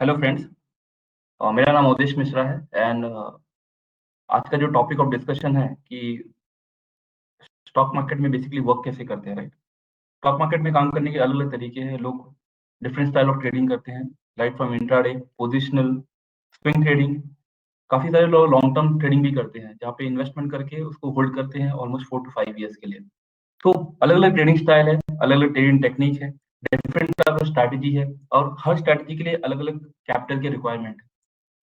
Hello friends. मेरा नाम अवधेश मिश्रा है एंड आज का जो टॉपिक ऑफ डिस्कशन है कि स्टॉक मार्केट में बेसिकली वर्क कैसे करते हैं, राइट। स्टॉक मार्केट में काम करने के अलग अलग तरीके हैं। लोग डिफरेंट स्टाइल ऑफ ट्रेडिंग करते हैं, right from intraday, positional, swing trading. काफी सारे लोग लॉन्ग टर्म ट्रेडिंग भी करते हैं जहाँ पे इन्वेस्टमेंट करके उसको होल्ड करते हैं ऑलमोस्ट 4 to 5 ईयर्स के लिए। तो अलग अलग ट्रेडिंग स्टाइल है, अलग अलग ट्रेडिंग टेक्निक है, डिफरेंट टाइप ऑफ स्ट्रैटेजी है और हर स्ट्रैटेजी के लिए अलग अलग कैपिटल के रिक्वायरमेंट है।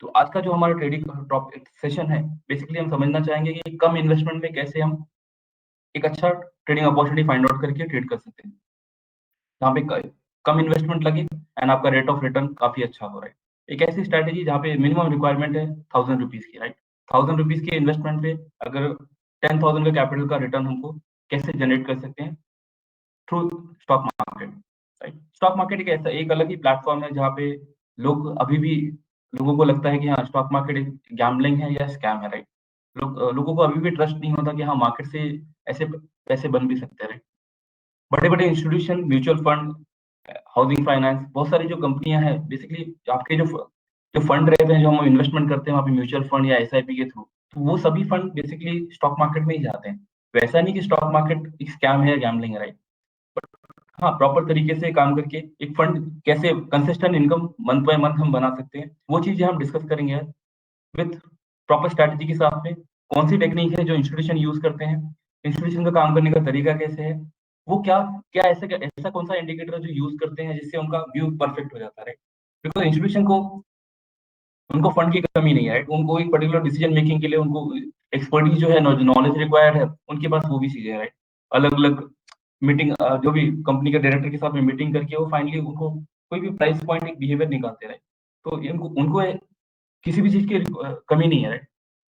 तो आज का जो हमारा ट्रेडिंग टॉपिक सेशन है, बेसिकली हम समझना चाहेंगे कि कम इन्वेस्टमेंट में कैसे हम एक अच्छा ट्रेडिंग अपॉर्चुनिटी फाइंड आउट करके ट्रेड कर सकते हैं, जहाँ पे कम इन्वेस्टमेंट लगे एंड आपका रेट ऑफ रिटर्न काफी अच्छा हो रहा है। एक ऐसी स्ट्रैटेजी जहाँ पे मिनिमम रिक्वायरमेंट है 1000 रुपीज की, राइट। 1000 रुपीज के इन्वेस्टमेंट पे अगर 10,000 का कैपिटल का रिटर्न हमको कैसे जनरेट कर सकते हैं through stock market, right. Stock market एक ऐसा एक अलग ही प्लेटफॉर्म है जहाँ पे लोग अभी भी लोगों को लगता है कि हाँ स्टॉक मार्केट एक गैम्बलिंग है या स्कैम है, राइट। लोगों को अभी भी ट्रस्ट नहीं होता कि हाँ मार्केट से ऐसे पैसे बन भी सकते हैं, राइट। बड़े बड़े institution, mutual fund, housing finance, बहुत सारी जो कंपनियां हैं, बेसिकली आपके जो फंड रहते हैं, जो हम इन्वेस्टमेंट करते हैं वहाँ पे म्यूचुअल फंड या एसआईपी के थ्रू, तो वो सभी फंड बेसिकली स्टॉक मार्केट में ही जाते हैं। तो ऐसा नहीं कि स्टॉक मार्केट एक स्कैम है या गैम्बलिंग है, राइट। हाँ, प्रॉपर तरीके से काम करके एक फंड कैसे consistent income month by month हम बना सकते हैं, वो चीजें हम डिस्कस करेंगे विथ प्रॉपर स्ट्रैटेजी के साथ में। कौन सी टेक्निक है जो इंस्टीट्यूशन यूज करते हैं, इंस्टीट्यूशन का काम करने का तरीका कैसे है, वो क्या क्या ऐसा कौन सा इंडिकेटर है जो यूज करते हैं जिससे उनका व्यू परफेक्ट हो जाता है, बिकॉज इंस्टीट्यूशन को उनको फंड की कमी नहीं है, राइट। उनको एक पर्टिकुलर डिसीजन मेकिंग के लिए उनको एक्सपर्टीज जो है, नॉलेज रिक्वायर्ड है, उनके पास वो भी चीजें है, राइट। अलग अलग मीटिंग, जो भी कंपनी के डायरेक्टर के साथ में मीटिंग करके वो फाइनली उनको कोई भी प्राइस पॉइंट एक बिहेवियर निकालते हैं, राइट। तो इनको उनको किसी भी चीज की कमी नहीं है, राइट।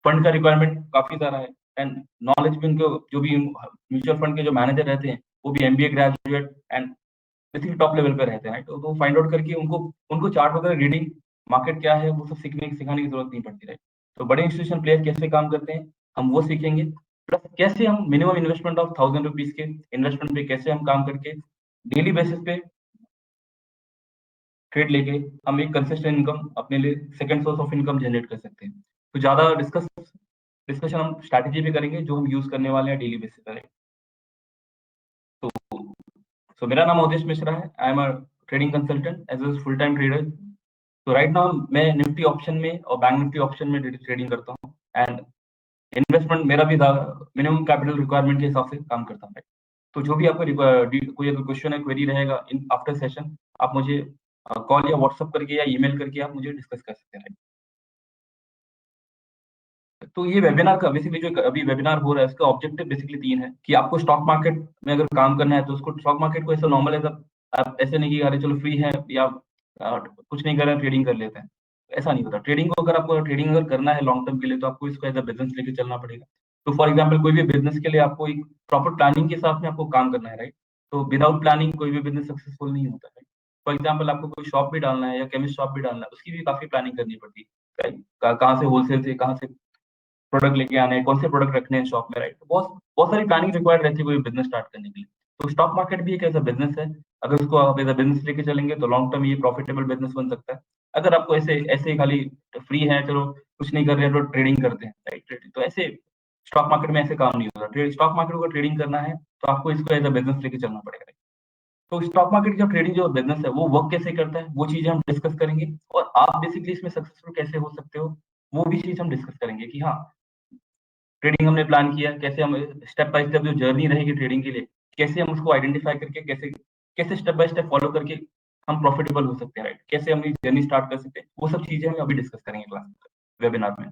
फंड का रिक्वायरमेंट काफी सारा है एंड नॉलेज भी उनको, जो भी म्यूचुअल फंड के जो मैनेजर रहते हैं वो भी MBA graduate and basically top level पे रहते हैं, राइट। तो फाइंड आउट करके उनको उनको चार्ट वगैरह, रीडिंग, मार्केट क्या है, वो सब सिखाने की जरूरत नहीं पड़ती, राइट। तो बड़े इंस्टीट्यूशन प्लेयर कैसे काम करते हैं हम वो सीखेंगे, प्लस कैसे हम मिनिमम इन्वेस्टमेंट ऑफ 1000 रुपीज के इन्वेस्टमेंट पे कैसे हम काम करके डेली बेसिस पे ट्रेड लेके हम एक कंसिस्टेंट इनकम अपने लिए second source of income generate कर सकते हैं। तो ज्यादा डिस्कशन हम स्ट्रैटेजी पे करेंगे जो हम यूज करने वाले हैं डेली बेसिस पे। तो सो मेरा नाम अवधेश मिश्रा है, I am a trading consultant as a full time trader. तो राइट नाउ मैं निफ्टी ऑप्शन में और बैंक निफ्टी ऑप्शन में ट्रेडिंग करता हूँ एंड इन्वेस्टमेंट मेरा भी मिनिमम कैपिटल रिक्वायरमेंट के हिसाब से काम करता है। तो जो भी आपको कोई अगर क्वेश्चन है, क्वेरी रहेगा इन आफ्टर सेशन, आप मुझे कॉल या व्हाट्सअप करके या ईमेल करके आप मुझे डिस्कस कर सकते हैं। तो ये वेबिनार का बेसिकली जो अभी वेबिनार हो रहा है, इसका ऑब्जेक्टिव बेसिकली तीन है कि आपको स्टॉक मार्केट में अगर काम करना है तो उसको स्टॉक मार्केट को ऐसा नॉर्मल ऐसा आप ऐसे नहीं कि अरे चलो फ्री है या कुछ नहीं कर रहे हैं ट्रेडिंग कर लेते हैं, ऐसा नहीं होता। ट्रेडिंग को अगर आपको ट्रेडिंग अगर करना है लॉन्ग टर्म के लिए तो आपको इसको एज अ बिजनेस लेके चलना पड़ेगा। तो फॉर एग्जाम्पल कोई भी बिजनेस के लिए आपको एक प्रॉपर प्लानिंग के साथ में आपको काम करना है, राइट। तो विदाउट प्लानिंग कोई भी बिजनेस सक्सेसफुल नहीं होता है। फॉर एग्जाम्पल आपको कोई शॉप भी डालना है या केमिस्ट शॉप भी डालना है, उसकी भी काफी प्लानिंग करनी पड़ती है, कहाँ से होलसेल से कहाँ से प्रोडक्ट लेके आने हैं, कौन से प्रोडक्ट रखने हैं शॉप में, राइट। तो बहुत बहुत सारी प्लानिंग रिक्वायर्ड रहती है कोई बिजनेस स्टार्ट करने के लिए। तो स्टॉक मार्केट भी एक ऐसा बिजनेस है, अगर उसको आप एज अ बिजनेस लेके चलेंगे तो लॉन्ग टर्म ये प्रॉफिटेबल बिजनेस बन सकता है। अगर आपको ऐसे ऐसे खाली फ्री है, चलो कुछ नहीं कर रहे हैं तो ट्रेडिंग करते हैं, राइट, तो ऐसे स्टॉक मार्केट में ऐसे काम नहीं होता। स्टॉक मार्केट को ट्रेडिंग करना है तो आपको इसको एज अ बिजनेस लेके चलना पड़ेगा। तो स्टॉक मार्केट जो ट्रेडिंग जो बिजनेस है वो वर्क कैसे करता है, वो चीजें हम डिस्कस करेंगे। और आप बेसिकली इसमें सक्सेसफुल कैसे हो सकते हो, वो भी चीज हम डिस्कस करेंगे कि हाँ ट्रेडिंग हमने प्लान किया, कैसे हम स्टेप बाय स्टेप जो जर्नी रहेगी ट्रेडिंग के लिए, कैसे हम उसको आइडेंटिफाई करके कैसे कैसे स्टेप बाय स्टेप फॉलो करके हम प्रॉफिटेबल हो सकते हैं, राइट। कैसे हम जर्नी स्टार्ट कर सकते हैं, वो सब चीजें हम अभी डिस्कस करेंगे क्लास वेबिनार में।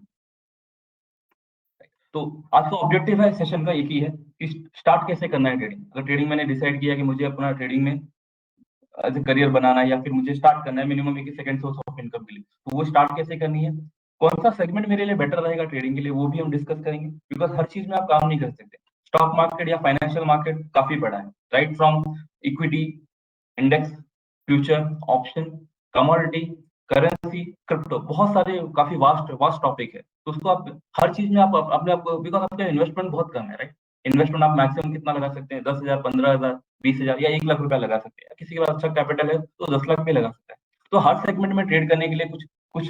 तो आज का ऑब्जेक्टिव है सेशन का एक ही है कि स्टार्ट कैसे करना है ट्रेडिंग। अगर ट्रेडिंग मैंने डिसाइड किया कि मुझे अपना ट्रेडिंग में एज ए करियर बनाना है या फिर मुझे स्टार्ट करना है मिनिमम एक सेकंड सोर्स ऑफ इनकम के लिए, तो वो स्टार्ट कैसे करनी है, कौन सा सेगमेंट मेरे लिए बेटर रहेगा ट्रेडिंग के लिए, वो भी हम डिस्कस करेंगे। बिकॉज हर चीज में आप काम नहीं कर सकते। स्टॉक मार्केट या फाइनेंशियल मार्केट काफी बड़ा है, right from equity, index, future, option, commodity, currency, crypto, बहुत सारे काफी वास्ट वास्ट टॉपिक है। तो उसको आप हर चीज में आप अपने आप, बिकॉज आपका इन्वेस्टमेंट बहुत कम है, राइट। इन्वेस्टमेंट आप मैक्सिमम कितना लगा सकते हैं, 10,000, 15,000, 20,000 या 1 लाख रुपया लगा सकते हैं। किसी के पास अच्छा कैपिटल है तो 10 लाख भी लगा सकता है। तो हर सेगमेंट में ट्रेड करने के लिए कुछ कुछ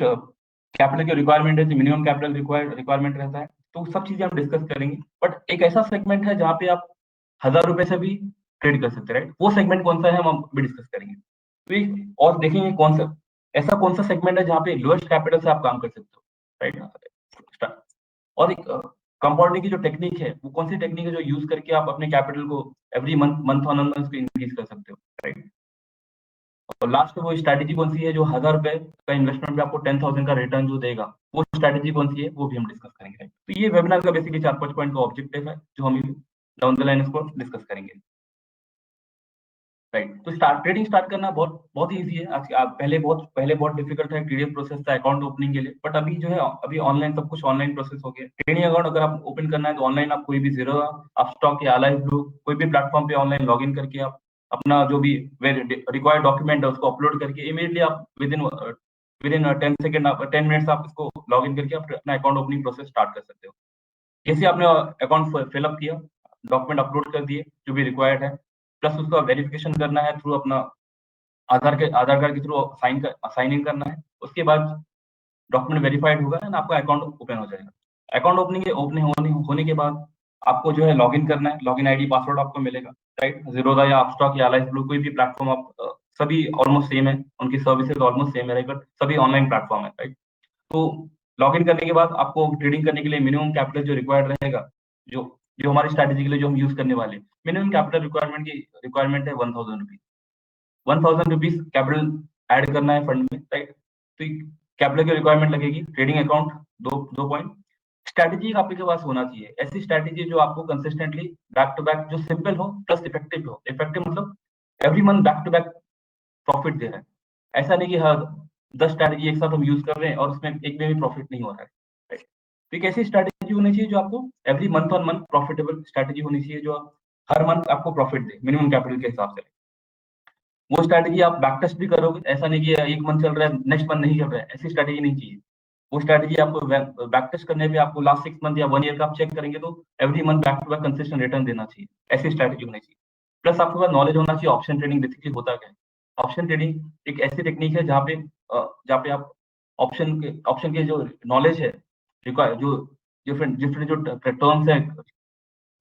कैपिटल की रिक्वायरमेंट रहती है, मिनिमम कैपिटल रिक्वायरमेंट रहता है, तो सब चीजें हम डिस्कस करेंगे। बट एक ऐसा सेगमेंट है जहाँ पे आप 1000 रुपए से भी ट्रेड कर सकते हैं, राइट? वो सेगमेंट कौन सा है हम अभी डिस्कस करेंगे। और देखेंगे कौन सा ऐसा कौन सा सेगमेंट है जहाँ पे लोएस्ट कैपिटल से आप काम कर सकते हो, राइट? और एक कंपाउंडिंग की जो टेक्निक है, वो कौन सी टेक्निक है जो यूज करके आप अपने कैपिटल को every month month on month increase कर सकते हो, राइट? और लास्ट में वो स्ट्रैटेजी कौन सी है जो 1000 रुपए का इन्वेस्टमेंट में आपको 10,000 का रिटर्न जो देगा, वो स्ट्रैटेजी कौन सी है, वो भी हम डिस्कस करेंगे। तो ये वेबिनार का बेसिकली 4-5 पॉइंट का ऑब्जेक्टिव है जो हम डाउन द लाइन इसको डिस्कस करेंगे, राइट? तो ट्रेडिंग स्टार्ट करना बहुत बहुत ईजी है। आज आप पहले बहुत डिफिकल्ट है, टीडियस प्रोसेस था अकाउंट ओपनिंग के लिए, बट अभी जो है अभी ऑनलाइन सब कुछ ऑनलाइन प्रोसेस हो गया। ट्रेडिंग अकाउंट अगर आप ओपन करना है तो ऑनलाइन आप कोई भी जीरो आप स्टॉक या अलाइव ब्लू कोई भी प्लेटफॉर्म पे ऑनलाइन लॉग इन करके आप अपना जो भी रिक्वायर्ड डॉक्यूमेंट है उसको अपलोड करके इमीडिएटली आप विद इन 10 सेकेंड 10 मिनट्स आप इसको लॉग इन करके अपना अकाउंट ओपनिंग प्रोसेस स्टार्ट कर सकते हो। जैसे आपने अकाउंट फिलअप किया, डॉक्यूमेंट अपलोड कर दिए जो भी रिक्वायर्ड है, प्लस उसका वेरिफिकेशन करना है थ्रू अपना आधार कार्ड के थ्रू साइन इन करना है। उसके बाद डॉक्यूमेंट वेरीफाइड होगा एंड आपका अकाउंट ओपन हो जाएगा। अकाउंट होने के बाद आपको जो है लॉगिन करना है, लॉगिन आईडी पासवर्ड आपको मिलेगा, राइट? जीरोधा या अपस्टॉक या अलाइस ब्लू कोई भी प्लेटफॉर्म आप सभी ऑलमोस्ट सेम है, उनकी सर्विसेज ऑलमोस्ट सेम है, राइट? बट सभी ऑनलाइन प्लेटफॉर्म है, राइट? तो लॉगिन करने के बाद आपको ट्रेडिंग करने के लिए मिनिमम कैपिटल जो रिक्वायर्ड रहेगा, जो जो हमारी स्ट्रैटेजी के लिए जो हम यूज करने वाले, मिनिमम कैपिटल रिक्वायरमेंट है 1000 रुपीज। 1000 रुपीज कैपिटल ऐड करना है फंड में, राइट? तो कैपिटल की रिक्वायरमेंट लगेगी। ट्रेडिंग अकाउंट, दो पॉइंट। स्ट्रैटेजी आपके पास होना चाहिए, ऐसी स्ट्रैटेजी जो आपको कंसिस्टेंटली बैक टू बैक जो सिंपल हो प्लस इफेक्टिव हो। इफेक्टिव मतलब every month back to back profit दे रहा है। ऐसा नहीं कि हर 10 स्ट्रैटेजी एक साथ हम यूज कर रहे हैं और उसमें एक में भी प्रॉफिट नहीं हो रहा है, right? तो एक ऐसी स्ट्रैटेजी होनी चाहिए जो आपको every month on month profitable strategy होनी चाहिए, जो हर मंथ आपको प्रॉफिट दे मिनिमम कैपिटल के हिसाब से। वो स्ट्रैटेजी आप बैक टेस्ट भी करोगे, ऐसा नहीं कि एक मंथ चल रहा है नेक्स्ट मंथ नहीं चल रहा है, ऐसी स्ट्रैटेजी नहीं चाहिए। वो स्ट्रैटेजी आपको बैक टेस्ट करने पे आपको लास्ट 6 मंथ या 1 ईयर का आप चेक करेंगे तो every month back to back consistent return देना चाहिए, ऐसी स्ट्रैटेजी होनी चाहिए। प्लस आपके पास नॉलेज होना चाहिए ऑप्शन ट्रेडिंग बेसिकली होता क्या है। ऑप्शन ट्रेडिंग एक ऐसी टेक्निक है जहाँ पे आप ऑप्शन के जो नॉलेज है, जो डिफरेंट डिफरेंट जो टर्म्स है,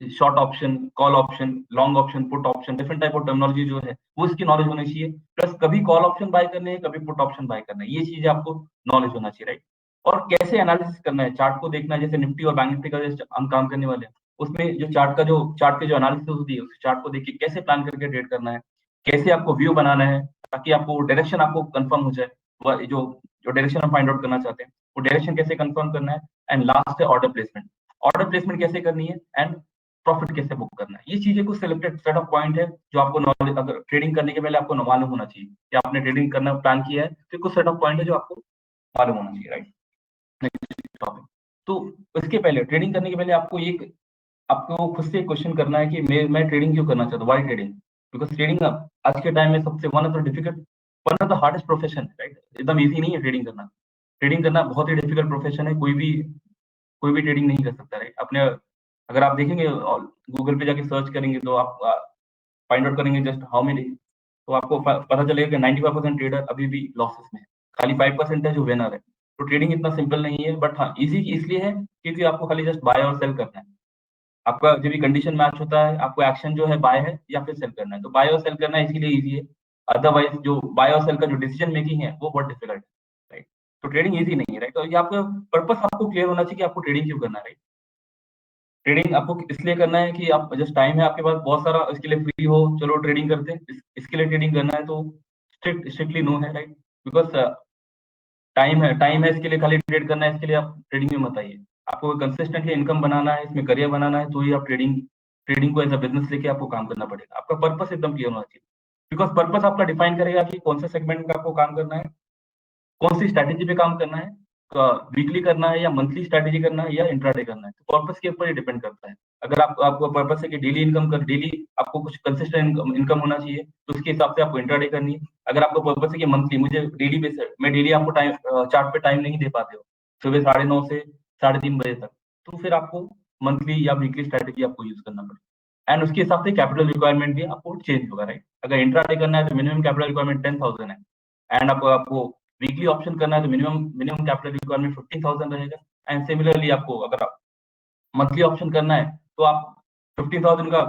short option, call option, long option, put option, different type of terminology जो है वो इसकी नॉलेज होनी चाहिए। प्लस कभी कॉल ऑप्शन बाय करने है, कभी पुट ऑप्शन बाय करना है, ये चीजें आपको नॉलेज होना चाहिए, राइट? और कैसे एनालिसिस करना है, चार्ट को देखना है, जैसे निफ्टी और बैंक निफ्टी का जैसे हम काम करने वाले हैं, उसमें जो चार्ट के जो एनालिसिस होती है, उस चार्ट को देख के कैसे प्लान करके ट्रेड करना है, कैसे आपको व्यू बनाना है ताकि आपको डायरेक्शन आपको कंफर्म हो जाए, जो जो डायरेक्शन हम फाइंड आउट करना चाहते हैं वो डायरेक्शन कैसे कंफर्म करना है। एंड लास्ट है ऑर्डर प्लेसमेंट कैसे करनी है एंड प्रॉफिट कैसे बुक करना है। ये चीजें कुछ सिलेक्टेड सेट ऑफ पॉइंट है जो आपको नॉलेज, अगर ट्रेडिंग करने के पहले आपको मालूम होना चाहिए कि आपने ट्रेडिंग करना प्लान किया है, तो कुछ सेट ऑफ पॉइंट है जो आपको मालूम होना चाहिए, राइट? Next topic. तो इसके पहले ट्रेडिंग करने के पहले आपको खुद से क्वेश्चन करना है कि मैं ट्रेडिंग क्यों करना चाहता हूँ, व्हाई ट्रेडिंग? बिकॉज ट्रेडिंग आज के टाइम में सबसे one of the hardest profession, right? एकदम इजी नहीं है ट्रेडिंग करना। ट्रेडिंग करना बहुत ही डिफिकल्ट प्रोफेशन है, कोई भी ट्रेडिंग नहीं कर सकता, राइट? अपने अगर आप देखेंगे गूगल पे जाके सर्च करेंगे तो आप फाइंड आउट करेंगे जस्ट हाउ मेनी, तो आपको पता चलेगा कि 95% ट्रेडर अभी भी लॉसेस में है, खाली 5% है जो विनर है। तो ट्रेडिंग इतना सिंपल नहीं है, बट हाँ इजी इसलिए है क्योंकि आपको खाली जस्ट बाय और सेल करना है। आपका जो भी कंडीशन मैच होता है, आपको एक्शन जो है बाय है या फिर सेल करना है, तो बाय और सेल करना इसीलिए इजी है। अदरवाइज जो बाय और सेल का जो डिसीजन मेकिंग है वो बहुत डिफिकल्ट है, राइट? तो ट्रेडिंग इजी नहीं है, राइट? तो ये आपका पर्पस आपको क्लियर होना चाहिए कि आपको ट्रेडिंग क्यों करना है, राइट? ट्रेडिंग आपको इसलिए करना है कि आप जस्ट टाइम है आपके पास बहुत सारा, इसके लिए फ्री हो, चलो ट्रेडिंग करते हैं। इसके लिए ट्रेडिंग करना है तो स्ट्रिक्टली नो है, राइट? बिकॉज टाइम है इसके लिए, खाली ट्रेड करना है इसके लिए आप ट्रेडिंग में मत आइए। आपको कंसिस्टेंटली इनकम बनाना है, इसमें करियर बनाना है, तो ही आप ट्रेडिंग ट्रेडिंग को एज अ बिजनेस लेके आपको काम करना पड़ेगा। आपका पर्पस एकदम क्लियर होना चाहिए, बिकॉज पर्पस आपका डिफाइन करेगा कि कौन से सेगमेंट में आपको काम करना है, कौन सी स्ट्रैटेजी पे काम करना है, वीकली करना है या मंथली स्ट्रैटेजी करना है या इंट्राडे करना है, तो पर्पस के ऊपर ही डिपेंड करता है। अगर आपको पर्पस है कि डेली आपको कुछ कंसिस्टेंट इनकम होना चाहिए, तो उसके हिसाब से आपको इंट्राडे करनी है। अगर आपको पर्पस है कि मंथली मुझे डेली बेसिस मैं डेली आपको टाइम चार्ट पे टाइम नहीं दे पाते हो सुबह 9:30 से 3:30 बजे तक, तो फिर आपको मंथली या वीकली स्ट्रैटेजी आपको यूज करना पड़ेगा। एंड उसके हिसाब से कैपिटल रिक्वायरमेंट भी आपको चेंज होगा, राइट? अगर इंट्राडे करना है तो मिनिमम कैपिटल रिक्वायरमेंट 10,000 है, एंड आपको वीकली ऑप्शन करना है तो मिनिमम कैपिटल रिक्वायरमेंट 15,000 रहेगा। एंड सिमिलरली आपको अगर मंथली ऑप्शन करना है तो आप 15,000 का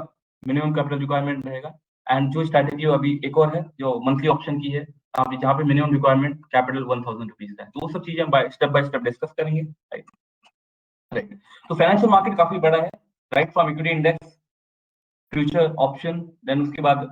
मिनिमम कैपिटल रिक्वायरमेंट रहेगा। एंड जो स्ट्रैटेजी अभी एक और है जो मंथली ऑप्शन की है, आप जहाँ पे मिनिमम रिक्वायरमेंट कैपिटल 1,000 रुपीज का है, तो वो सब चीजें हम बाय स्टेप डिस्कस करेंगे। राइट, तो फाइनेंशियल मार्केट काफी बड़ा है, right from equity index, future option, then उसके बाद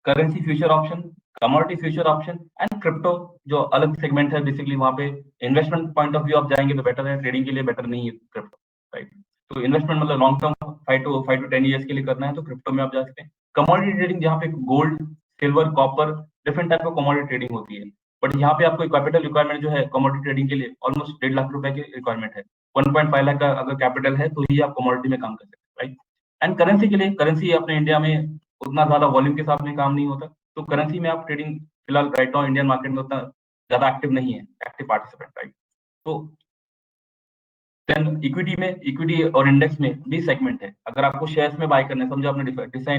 currency future option, commodity future option and crypto, जो अलग सेगमेंट है बेसिकली। वहां पे इन्वेस्टमेंट पॉइंट ऑफ व्यू आप जाएंगे तो बेटर है, ट्रेडिंग के लिए बेटर नहीं है क्रिप्टो, राइट। तो इन्वेस्टमेंट मतलब लॉन्ग टर्म 5 to 10 ईयर्स के लिए करना है तो क्रिप्टो में आप जा सकते हैं। कमोडिटी ट्रेडिंग जहाँ पे gold, silver, copper, different type of commodity trading होती है, बट यहाँ पे आपको कैपिटल रिक्वायरमेंट जो है कमोडिटी ट्रेडिंग के लिए ऑलमोस्ट 1.5 लाख रुपए की रिक्वायरमेंट है। 1.5 लाख का अगर कैपिटल है तो ही आप कमोडिटी में काम कर सकते हैं, राइट। एंड करेंसी के लिए, करेंसी अपने इंडिया में उतना ज्यादा वॉल्यूम के साथ में काम नहीं होता, तो करेंसी में आप ट्रेडिंग फिलहाल राइट नाउ इंडियन मार्केट में उतना ज्यादा एक्टिव नहीं है, एक्टिव पार्टिसिपेंट, राइट। तो देन इक्विटी में, इक्विटी और इंडेक्स में भी सेगमेंट है। अगर आपको शेयर्स में बाय करना है, समझो आपने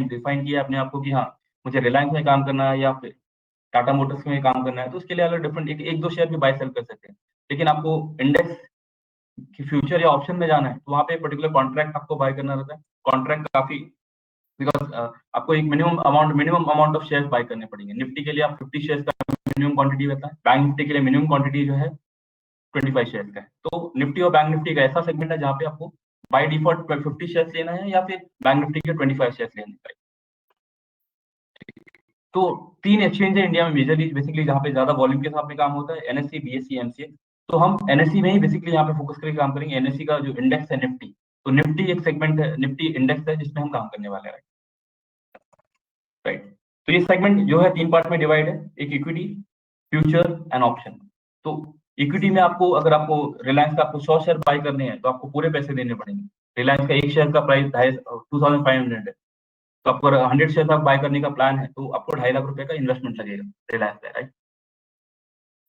डिफाइन किया अपने आपको कि हाँ मुझे रिलायंस में काम करना है या फिर टाटा मोटर्स में काम करना है, तो उसके लिए अलग डिफरेंट एक दो शेयर भी बाय सेल कर सकते हैं। लेकिन आपको इंडेक्स की फ्यूचर या ऑप्शन में जाना है तो वहाँ पे पर्टिकुलर कॉन्ट्रैक्ट आपको बाय करना रहता है। कॉन्ट्रैक्ट काफी, बिकॉज आपको एक minimum amount of shares buy करने पड़ेंगे। निफ्टी के लिए आप 50 शेयर्स का मिनिमम क्वांटिटी रहता है, बैंक निफ्टी के लिए मिनिमम क्वांटिटी जो है 25 शेयर्स का है। तो निफ्टी और बैंक निफ्टी का ऐसा सेगमेंट है जहाँ पे आपको बाय डिफॉल्ट 50 शेयर्स लेना है या फिर बैंक निफ्टी के 25 शेयर्स लेने हैं। तो 3 एक्सचेंज है इंडिया में मेजरली बेसिकली जहाँ पे ज्यादा वॉल्यूम के साथ में काम होता है, एनएससी, बीएससी, एमसीए। तो हम एनएससी में ही बेसिकली यहाँ पे फोकस करके काम करेंगे। एनएससी का जो इंडेक्स है निफ्टी, तो निफ्टी एक सेगमेंट है, निफ्टी इंडेक्स है जिसमें हम काम करने वाले हैं, राइट। तो ये सेगमेंट जो है 3 पार्ट में डिवाइड है, एक इक्विटी, फ्यूचर एंड ऑप्शन। तो इक्विटी में आपको, अगर आपको रिलायंस का आपको 100 शेयर बाय करने हैं तो आपको पूरे पैसे देने पड़ेंगे। रिलायंस का एक शेयर का प्राइस 2,500 है, तो आपको 100 शेयर आप बाय करने का प्लान है तो आपको 2.5 लाख रुपए का इन्वेस्टमेंट लगेगा रिलायंस में, राइट।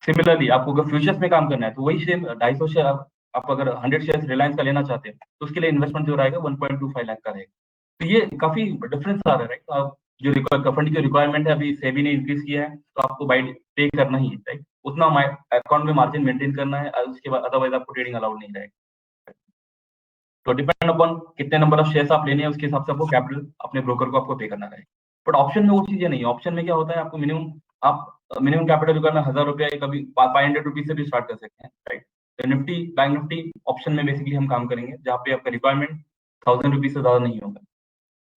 सिमिलरली आपको अगर फ्यूचर्स में काम करना है तो वही सेम 250 शेयर आप अगर 100 शेयर रिलायंस का लेना चाहते हैं तो उसके लिए इन्वेस्टमेंट जो रहेगा 1.25 लाख का रहेगा। तो ये काफी डिफरेंस आ रहा है, राइट। आप जो फंड की रिक्वायरमेंट है अभी सेबी ने इंक्रीज किया है तो आपको बाय पे करना ही है, राइट। उतना अकाउंट में मार्जिन मेंटेन करना है, उसके बाद अदरवाइज आपको ट्रेडिंग अलाउड नहीं रहेगा। तो डिपेंड अपॉन कितने नंबर ऑफ शेयर्स आप लेने हैं उसके हिसाब से आपको कैपिटल अपने ब्रोकर को आपको पे करना रहेगा। बट ऑप्शन में वो चीजें नहीं है। ऑप्शन में क्या होता है, आपको मिनिमम कैपिटल रिक्वायरमेंट 1,000 रुपया, कभी 500 रुपीज से भी स्टार्ट कर सकते हैं, राइट। तो निफ्टी, बैंक निफ्टी ऑप्शन में बेसिकली हम काम करेंगे जहाँ पे आपका रिक्वायरमेंट 1,000 रुपीज से ज्यादा नहीं होगा।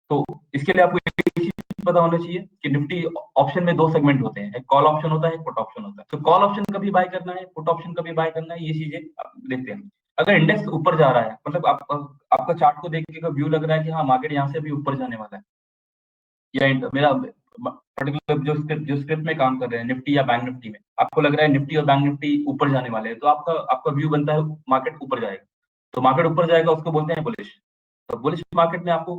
तो इसके लिए आपको एक चीज पता होना चाहिए कि निफ्टी ऑप्शन में 2 सेगमेंट होते हैं, एक कॉल ऑप्शन होता है, एक पुट ऑप्शन होता है। तो कॉल ऑप्शन कभी बाय करना है, पुट ऑप्शन कभी बाय करना है, ये चीजें आप देखते हैं। अगर इंडेक्स ऊपर जा रहा है, मतलब आपका चार्ट को देख के व्यू लग रहा है कि हाँ मार्केट यहाँ से भी ऊपर जाने वाला है, या मेरा पर्टिकुलर जो स्क्रिप्ट में काम कर रहे हैं निफ्टी या बैंक निफ्टी में, आपको लग रहा है निफ्टी और बैंक निफ्टी ऊपर जाने वाले हैं, तो आपका आपका व्यू बनता है मार्केट ऊपर जाएगा। तो मार्केट ऊपर जाएगा उसको बोलते हैं बुलिश। तो बुलिश मार्केट में आपको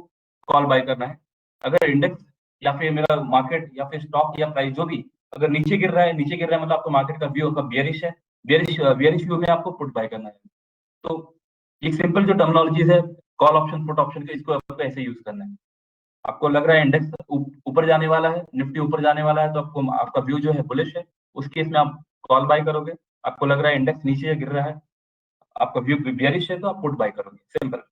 कॉल बाय करना है। अगर इंडेक्स या फिर मेरा मार्केट या फिर स्टॉक या प्राइस जो भी अगर नीचे गिर रहा है मतलब आपको मार्केट का व्यू आपका बियरिश है, बियरिश व्यू में आपको पुट बाय करना है। तो एक सिंपल जो टर्मिनोलॉजीज है कॉल ऑप्शन, पुट ऑप्शन के, इसको आपको ऐसे यूज करना है। आपको लग रहा है इंडेक्स ऊपर जाने वाला है, निफ्टी ऊपर जाने वाला है, तो आपको आपका व्यू जो है बुलिश है, उस केस में आप कॉल बाय करोगे। आपको लग रहा है इंडेक्स नीचे गिर रहा है, आपका व्यू बियरिश है, तो आप पुट बाय करोगे, सिंपल।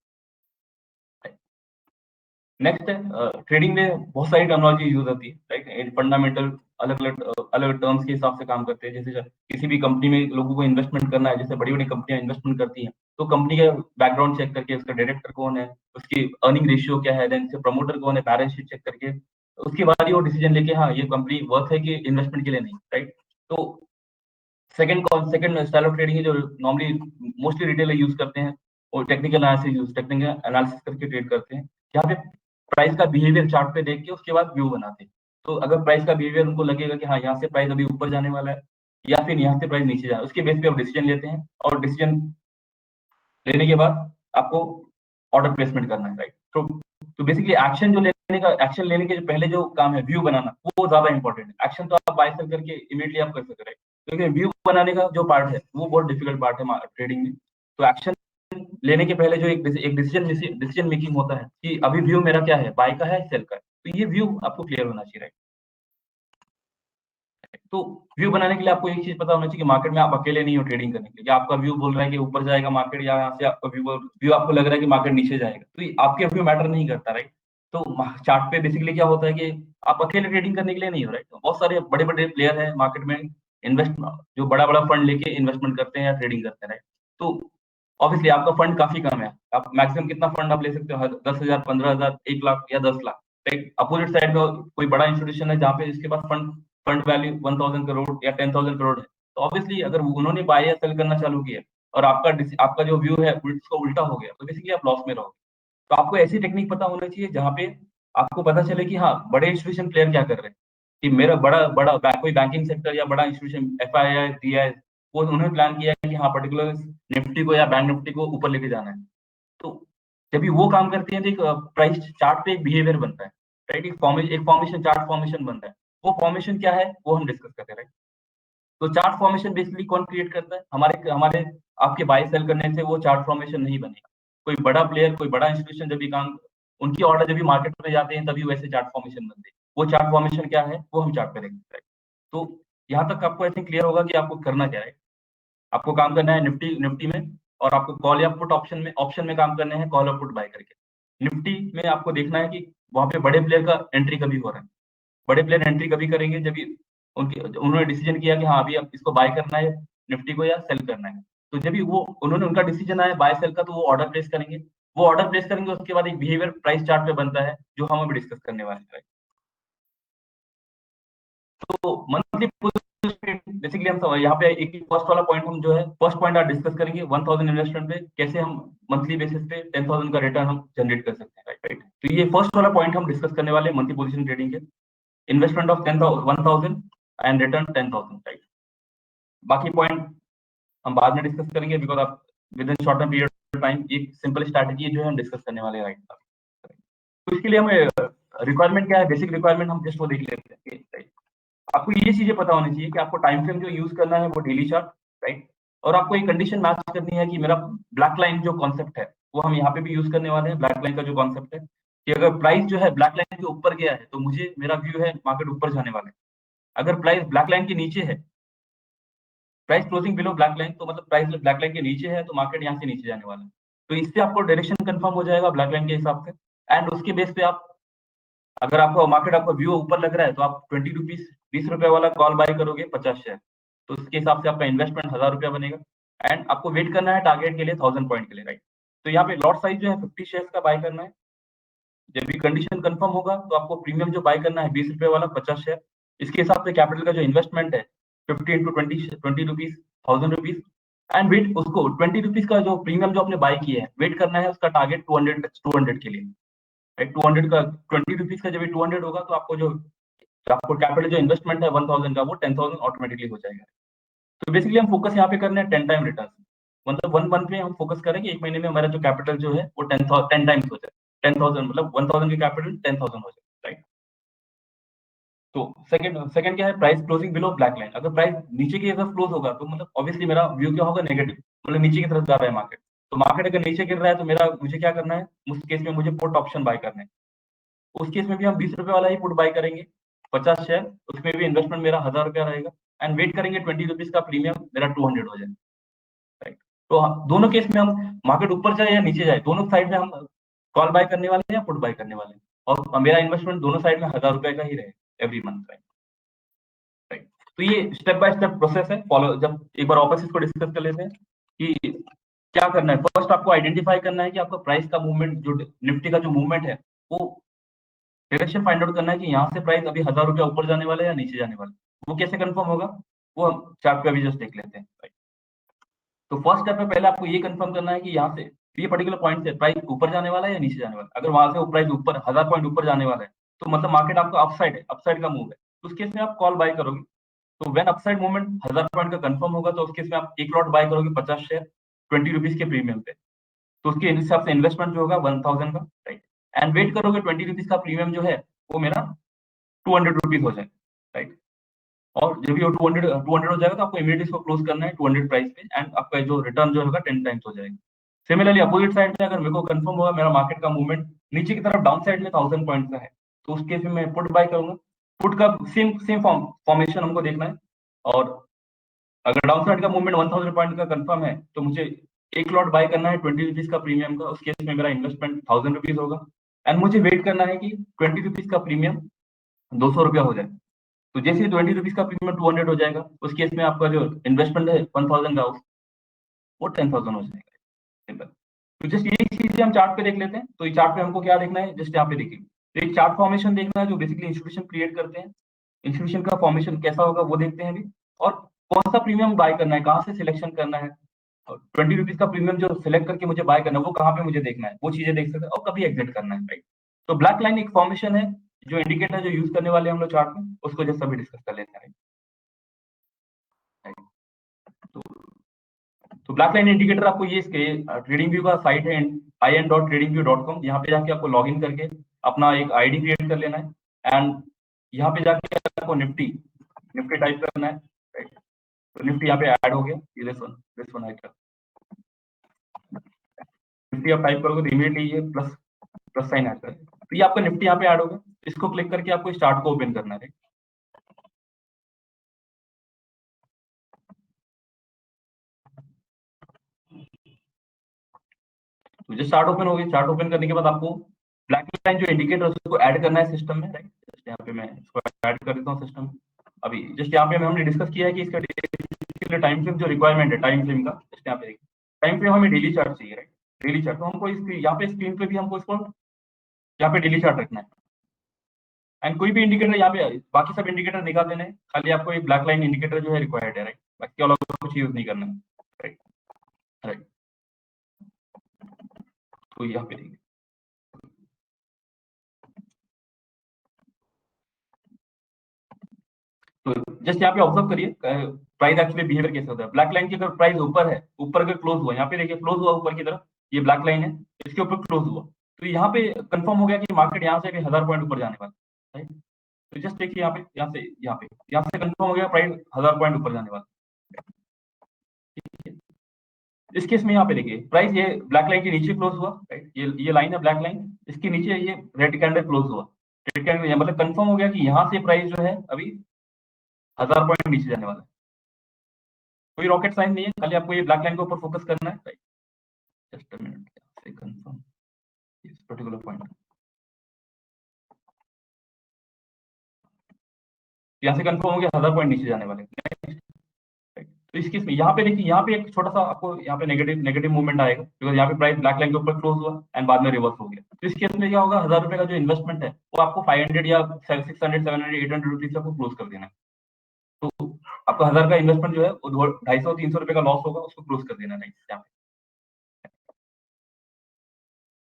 नेक्स्ट है ट्रेडिंग में बहुत सारी टर्मिनोलॉजी यूज होती है, राइट। फंडामेंटल अलग अलग अलग टर्म्स के हिसाब से काम करते हैं। जैसे किसी भी कंपनी में लोगों को इन्वेस्टमेंट करना है, जैसे बड़ी बड़ी कंपनियां इन्वेस्टमेंट करती हैं, तो कंपनी का बैकग्राउंड चेक करके उसका डायरेक्टर कौन है, उसकी अर्निंग रेशियो क्या है, देन से प्रमोटर कौन है, बैलेंस शीट चेक करके उसके बाद ही वो डिसीजन लेके हाँ ये कंपनी वर्थ है कि इन्वेस्टमेंट के लिए नहीं, राइट। तो सेकंड स्टाइल ऑफ ट्रेडिंग है जो नॉर्मली मोस्टली रिटेलर यूज करते हैं, और टेक्निकल एनालिसिस करके ट्रेड करते हैं, जहाँ पे प्राइस का बिहेवियर चार्ट पे देख के उसके बाद व्यू बनाते हैं। तो अगर प्राइस का बिहेवियर उनको लगेगा कि हाँ यहाँ से प्राइस अभी ऊपर जाने वाला है या फिर यहाँ से प्राइस नीचे जा रहा है, उसके बेस पे आप डिसीजन लेते हैं, और डिसीजन लेने के बाद आपको ऑर्डर प्लेसमेंट करना है, राइट। तो बेसिकली एक्शन लेने के जो पहले जो काम है व्यू बनाना, वो ज्यादा इंपॉर्टेंट है। एक्शन तो आप बाय सेल करके इमीडिएटली आप कर सकते हैं, लेकिन व्यू बनाने का जो पार्ट है वो बहुत डिफिकल्ट पार्ट है ट्रेडिंग में। तो एक्शन लेने के पहले जो एक डिसीजन मेकिंग होता है कि अभी व्यू मेरा क्या है, बाय का है, सेल का है, तो ये व्यू आपको क्लियर होना चाहिए, राइट। तो व्यू बनाने के लिए आपको एक चीज पता होना चाहिए कि मार्केट में आप अकेले नहीं हो ट्रेडिंग करने के लिए। या आपका व्यू बोल रहा है कि ऊपर जाएगा मार्केट, या यहाँ से आपका व्यू आपको लग रहा है कि मार्केट नीचे जाएगा, तो ये आपके व्यू मैटर नहीं करता, राइट। तो चार्ट पे बेसिकली क्या होता है कि आप अकेले ट्रेडिंग करने के लिए नहीं हो, राइट। बहुत सारे बड़े बड़े प्लेयर है मार्केट में, इन्वेस्ट जो बड़ा बड़ा फंड लेके इन्वेस्टमेंट करते हैं या ट्रेडिंग करते हैं, राइट। तो ऑब्वियसली आपका फंड काफी कम है, आप मैक्सिमम कितना फंड आप ले सकते हो, 10,000, 15,000, 1 लाख या 10 लाख। अपोजिट साइड में कोई बड़ा इंस्टीट्यूशन है जहाँ पे इसके पास फंड फंड वैल्यू 1,000 करोड़ या 10,000 करोड़ है, तो ऑब्वियसली अगर उन्होंने बाय या सेल करना चालू किया और आपका जो व्यू है उसको उल्टा हो गया, तो बेसिकली आप लॉस में रहोगे। तो आपको ऐसी टेक्निक पता होना चाहिए जहाँ पे आपको पता चले कि हाँ, बड़े इंस्टीट्यूशन प्लेयर क्या कर रहे हैं, कि मेरा बड़ा बड़ा कोई बैंकिंग सेक्टर या बड़ा इंस्टीट्यूशन FII DI, वो उन्होंने प्लान किया है कि हाँ पर्टिकुलर निफ्टी को या बैंक निफ्टी को ऊपर लेके जाना है। तो जब भी वो काम करते हैं तो एक प्राइस चार्ट पे एक बिहेवियर बनता है, राइट। एक फॉर्मेशन, चार्ट फॉर्मेशन बनता है। वो फॉर्मेशन क्या है वो हम डिस्कस करते हैं, राइट। तो चार्ट फॉर्मेशन बेसिकली कौन क्रिएट करता है, हमारे हमारे आपके बाय सेल करने से वो चार्ट फॉर्मेशन नहीं बनेगा। कोई बड़ा प्लेयर, कोई बड़ा इंस्टीट्यूशन जब भी काम, उनकी ऑर्डर जब भी मार्केट में जाते हैं तभी वैसे चार्ट फॉर्मेशन बनते हैं। वो चार्ट फॉर्मेशन क्या है वो हम चार्ट पे देखते हैं। तो यहाँ तक आपको आई थिंक क्लियर होगा कि आपको करना क्या है। आपको काम करना है निफ्टी निफ्टी में, और आपको कॉल या पुट ऑप्शन में काम करने हैं, कॉल और पुट बाय करके। निफ्टी में आपको देखना है कि वहां पे बड़े प्लेयर का एंट्री कभी हो रहा है। बड़े प्लेयर एंट्री कभी करेंगे जब उनके उन्होंने डिसीजन किया कि हाँ अभी अब इसको बाय करना है निफ्टी को या सेल करना है। तो जब भी वो उन्होंने उनका डिसीजन आया बाय सेल का, तो वो ऑर्डर प्लेस करेंगे। वो ऑर्डर प्लेस करेंगे, उसके बाद एक बिहेवियर प्राइस चार्ट पे बनता है जो हम अभी डिस्कस करने वाले हैं। तो मंथली बेसिकली हम यहाँ पे एक फर्स्ट वाला पॉइंट, हम जो है फर्स्ट पॉइंट आज डिस्कस करेंगे 1,000 इन्वेस्टमेंट पे कैसे हम मंथली बेसिस पे 10,000 का रिटर्न हम जनरेट कर सकते हैं, राइट राइट। तो ये फर्स्ट वाला पॉइंट हम डिस्कस करने वाले हैं मंथली पोजीशन ट्रेडिंग के, investment of 1,000 and return 10,000, right. बाकी पॉइंट हम बाद में डिस्कस करेंगे, बिकॉज आप with in short term period time एक सिंपल स्ट्रैटेजी जो है हम डिस्कस करने वाले हैं, राइट। तो इसके लिए हमें रिक्वायरमेंट क्या है, बेसिक रिक्वायरमेंट हम जस्ट वो देख लेते हैं, राइट। आपको ये चीजें पता होनी चाहिए कि आपको टाइम फ्रेम जो यूज करना है वो डेली चार्ट, राइट। और आपको एक कंडीशन मैच करनी है कि मेरा ब्लैक लाइन जो कॉन्सेप्ट है वो हम यहाँ पे भी यूज करने वाले हैं। ब्लैक लाइन का जो कॉन्सेप्ट है कि अगर प्राइस जो है ब्लैक लाइन के ऊपर गया है तो मुझे मेरा व्यू है मार्केट ऊपर जाने वाला है। अगर प्राइस ब्लैक लाइन के नीचे है, price closing below black line, तो मतलब प्राइस ब्लैक लाइन के नीचे है तो मार्केट यहाँ से नीचे जाने वाला है। तो इससे आपको डायरेक्शन कंफर्म हो जाएगा ब्लैक लाइन के हिसाब से। एंड उसके बेस पे आप, अगर आपको मार्केट आपका व्यू ऊपर लग रहा है तो आप 20 रुपीज, 20 रुपए वाला कॉल बाय करोगे 50 शेयर, तो उसके हिसाब से आपका इन्वेस्टमेंट 1,000 रुपया बनेगा। एंड आपको वेट करना है टारगेट के लिए 1,000 पॉइंट के लिए, राइट। तो यहाँ पे लॉट साइज जो है 50 शेयर्स का बाय करना है। जब भी कंडीशन कंफर्म होगा तो आपको प्रीमियम जो बाय करना है 20 रुपए वाला 50 शेयर। इसके हिसाब से कैपिटल का जो इन्वेस्टमेंट है 50 × 20 20 रुपीज, 1,000 रुपीज। एंड वेट उसको 20 रुपीज का जो प्रीमियम जो आपने बाय किया है वेट करना है उसका टारगेट 200 के लिए, राइट। 200 का 20 रुपीज का जब 200 होगा तो आपको जो, तो आपको कैपिटल जो इन्वेस्टमेंट है 1,000 का वो 10,000 ऑटोमेटिकली हो जाएगा। तो बेसिकली हम फोकस यहाँ पे करने हैं 10 टाइम रिटर्न, मतलब 1 मंथ में हम फोकस करेंगे, एक महीने में हमारा जो कैपिटल जो है वो 10 टाइम्स हो जाए। 10,000 मतलब 1,000 की कैपिटल 10,000 हो जाए, राइट। तो सेकंड सेकंड क्या है, price closing below black line. अगर प्राइस नीचे की तरफ क्लोज होगा तो मतलब ऑब्वियसली मेरा व्यू क्या होगा, नेगेटिव, मतलब नीचे की तरफ जा रहा है मार्केट। तो मार्केट अगर नीचे गिर रहा है तो मेरा मुझे क्या करना है, उस केस में मुझे पुट ऑप्शन बाय करना है। उस केस में भी हम 20 रुपए वाला ही पुट बाय करेंगे 50 शेयर, उसमें भी इन्वेस्टमेंट मेरा 1,000 रुपया रहेगा। एंड वेट करेंगे 20 रुपीज का प्रीमियम मेरा 200 हो जाए, राइट। तो दोनों केस में हम मार्केट ऊपर जाए या नीचे जाए दोनों साइड में हम कॉल बाय करने वाले हैं या पुट बाय करने वाले हैं, और मेरा इन्वेस्टमेंट दोनों साइड में 1,000 रुपए का ही रहे एवरी मंथ, राइट। तो ये स्टेप बाय स्टेप प्रोसेस है फॉलो। जब एक बार वापस इसको डिस्कस कर लेते हैं कि क्या करना है। फर्स्ट आपको आइडेंटिफाई करना है कि आपका प्राइस का मूवमेंट, जो निफ्टी का जो मूवमेंट है वो डायरेक्शन फाइंड आउट करना है कि यहाँ से प्राइस अभी 1,000 रुपया ऊपर जाने वाला है या नीचे जाने वाला है। वो कैसे कंफर्म होगा, वो हम चार्ट पे अभी जस्ट देख लेते हैं, right? तो फर्स्ट स्टेप में पहले आपको ये कंफर्म करना है कि यहाँ से ये पर्टिकुलर पॉइंट से प्राइस ऊपर जाने वाला है या नीचे जाने वाला है। अगर वहां से प्राइस ऊपर 1,000 पॉइंट ऊपर जाने वाला है तो मतलब मार्केट आपका अपसाइड है, अपसाइड का मूव है, तो उस केस में आप कॉल बाय करोगे। तो वेन अपसाइड मूवमेंट 1,000 पॉइंट का कंफर्म होगा तो उस केस में आप एक लॉट बाय करोगे 50 शेयर 20 रुपीज के प्रीमियम पे। तो उसके हिसाब से इन्वेस्टमेंट जो होगा 1,000 का, राइट। एंड वेट करोगे 20 रुपीज का प्रीमियम जो है वो मेरा 200 रुपीज हो जाए, राइट। और जब भी वो 200 हो जाएगा तो आपको इमीडिएटली इसको क्लोज करना है 200 प्राइस पे, एंड आपका जो रिटर्न जो होगा 10 टाइम्स हो जाएगा। सिमिलरली अपोजिट साइड में अगर मेरे को कंफर्म होगा मेरा मार्केट का मूवमेंट नीचे की तरफ डाउन साइड में 1,000 पॉइंट का है, तो उस केस में मैं पुट बाय करूंगा। पुट का सेम सेम फॉर्मेशन हमको देखना है, और अगर डाउन साइड का मूवमेंट 1000 पॉइंट का कंफर्म है तो मुझे एक लॉट बाय करना है 20 रुपीज का प्रीमियम का। उस केस में मेरा इन्वेस्टमेंट 1000 रुपीज होगा, एंड मुझे वेट करना है कि 20 रुपीज का प्रीमियम 200 रुपया हो जाए। तो जैसे ही 20 रुपीज का प्रीमियम 200 हो जाएगा, उस केस में आपका जो इन्वेस्टमेंट है 1000 का, वो 10,000 हो जाएगा। सिंपल। तो जस्ट ये चीजें हम चार्ट पे देख लेते हैं। तो ये चार्ट पे हमको क्या देखना है, जस्ट यहाँ पे देखिए, तो एक चार्ट फॉर्मेशन देखना है जो बेसिकली इंस्टीट्यूशन क्रिएट करते हैं। इंस्टीट्यूशन का फॉर्मेशन कैसा होगा वो देखते हैं अभी, और कौन सा प्रीमियम बाय करना है, कहाँ से सिलेक्शन करना है, और 20 रुपीज का प्रीमियम जो सिलेक्ट करके मुझे बाय करना है वो कहाँ पे मुझे देखना है, वो चीजें देख सकते हैं, और कभी एग्जिट करना है, राइट। तो ब्लैक लाइन एक फॉर्मेशन है, जो इंडिकेटर जो यूज करने वाले हम लोग चार्ट में, उसको जस्ट अभी डिस्कस कर लेते हैं, राइट। तो ब्लैक लाइन इंडिकेटर आपको ये इसके ट्रेडिंग व्यू का साइट है, in.tradingview.com। यहाँ पे जाके आपको लॉग इन करके अपना एक आईडी क्रिएट कर लेना है, एंड यहाँ पे जाके आपको निफ्टी निफ्टी टाइप करना है, राइट। तो निफ्टी यहाँ पे ऐड हो गया, दिस वन निफ्टी आप टाइप करोगे तो इमीडिएटली ये प्लस प्लस साइन ऐड करेगा, तो ये आपका निफ्टी यहाँ पे ऐड होगा। इसको क्लिक करके आपको इस चार्ट को ओपन करना है। तो जस्ट चार्ट ओपन हो गई। चार्ट ओपन करने के बाद आपको ब्लैक लाइन जो इंडिकेटर उसको ऐड करना है सिस्टम में, राइट। जस्ट यहाँ पे मैं इसको ऐड कर देता हूँ सिस्टम में। अभी जस्ट यहाँ पे हमने डिस्कस किया है कि इसका टाइम फ्रेम जो रिक्वायरमेंट है टाइम फ्रेम का, जस्ट यहाँ पे देखिए, टाइम फ्रेम हमें डेली चार्ट चाहिए, राइट। डेली चार्ट, तो हमको इस यहाँ पे स्क्रीन पे भी हमको इसको यहाँ पे डेली चार्ट रखना है, एंड कोई भी इंडिकेटर यहाँ पे, बाकी सब इंडिकेटर निकाल देने हैं, खाली आपको एक ब्लैक लाइन इंडिकेटर जो है रिक्वायर्ड है, राइट। बाकी और कुछ यूज नहीं करना है, राइट, राइट। तो यहाँ पे देखिए, तो जस्ट यहाँ पे ऑब्जर्व करिए प्राइस एक्चुअली बिहेवियर कैसे होता है। ब्लैक लाइन की अगर प्राइस ऊपर है, ऊपर अगर क्लोज हुआ, यहाँ पे देखिए क्लोज हुआ ऊपर की तरफ, ये ब्लैक लाइन है, इसके ऊपर क्लोज हुआ, तो यहाँ पे कंफर्म हो गया कि मार्केट यहाँ से 1000 पॉइंट ऊपर जाने वाला है, राइट। तो जस्ट देखिए यहाँ पे, यहाँ से कंफर्म हो गया प्राइस 1000 पॉइंट ऊपर जाने वाला है। इस केस में यहाँ पे देखिए प्राइस ये ब्लैक लाइन के नीचे क्लोज हुआ, राइट। ये लाइन है ब्लैक लाइन, इसके नीचे ये रेड कैंडल क्लोज हुआ। रेड कैंडल मतलब कंफर्म हो गया कि यहाँ से प्राइस जो है अभी 1000 पॉइंट नीचे जाने वाला है। कोई रॉकेट साइंस नहीं है, खाली आपको ये ब्लैक लाइन के ऊपर फोकस करना है, राइट। जस्ट अ मिनट, से कंफर्म इस पर्टिकुलर पॉइंट, यहाँ से कंफर्म हो गया 1000 पॉइंट नीचे जाने वाले, right? तो इस केस में यहाँ पे देखिए, यहाँ पे एक छोटा सा आपको यहाँ पे नेगेटिव नेगेटिव मूवमेंट आएगा, बिकॉज यहाँ पे प्राइस ब्लैक लाइन के ऊपर क्लोज हुआ एंड बाद में रिवर्स हो गया। तो इस केस में क्या होगा, 1000 रुपए का जो इन्वेस्टमेंट है वो आपको 500 या 600 700 800 रुपीज से आपको क्लोज कर देना है। तो आपका 1000 का इन्वेस्टमेंट जो है वो 250 300 रुपए का लॉस होगा, उसको क्लोज कर देना है यहाँ पे।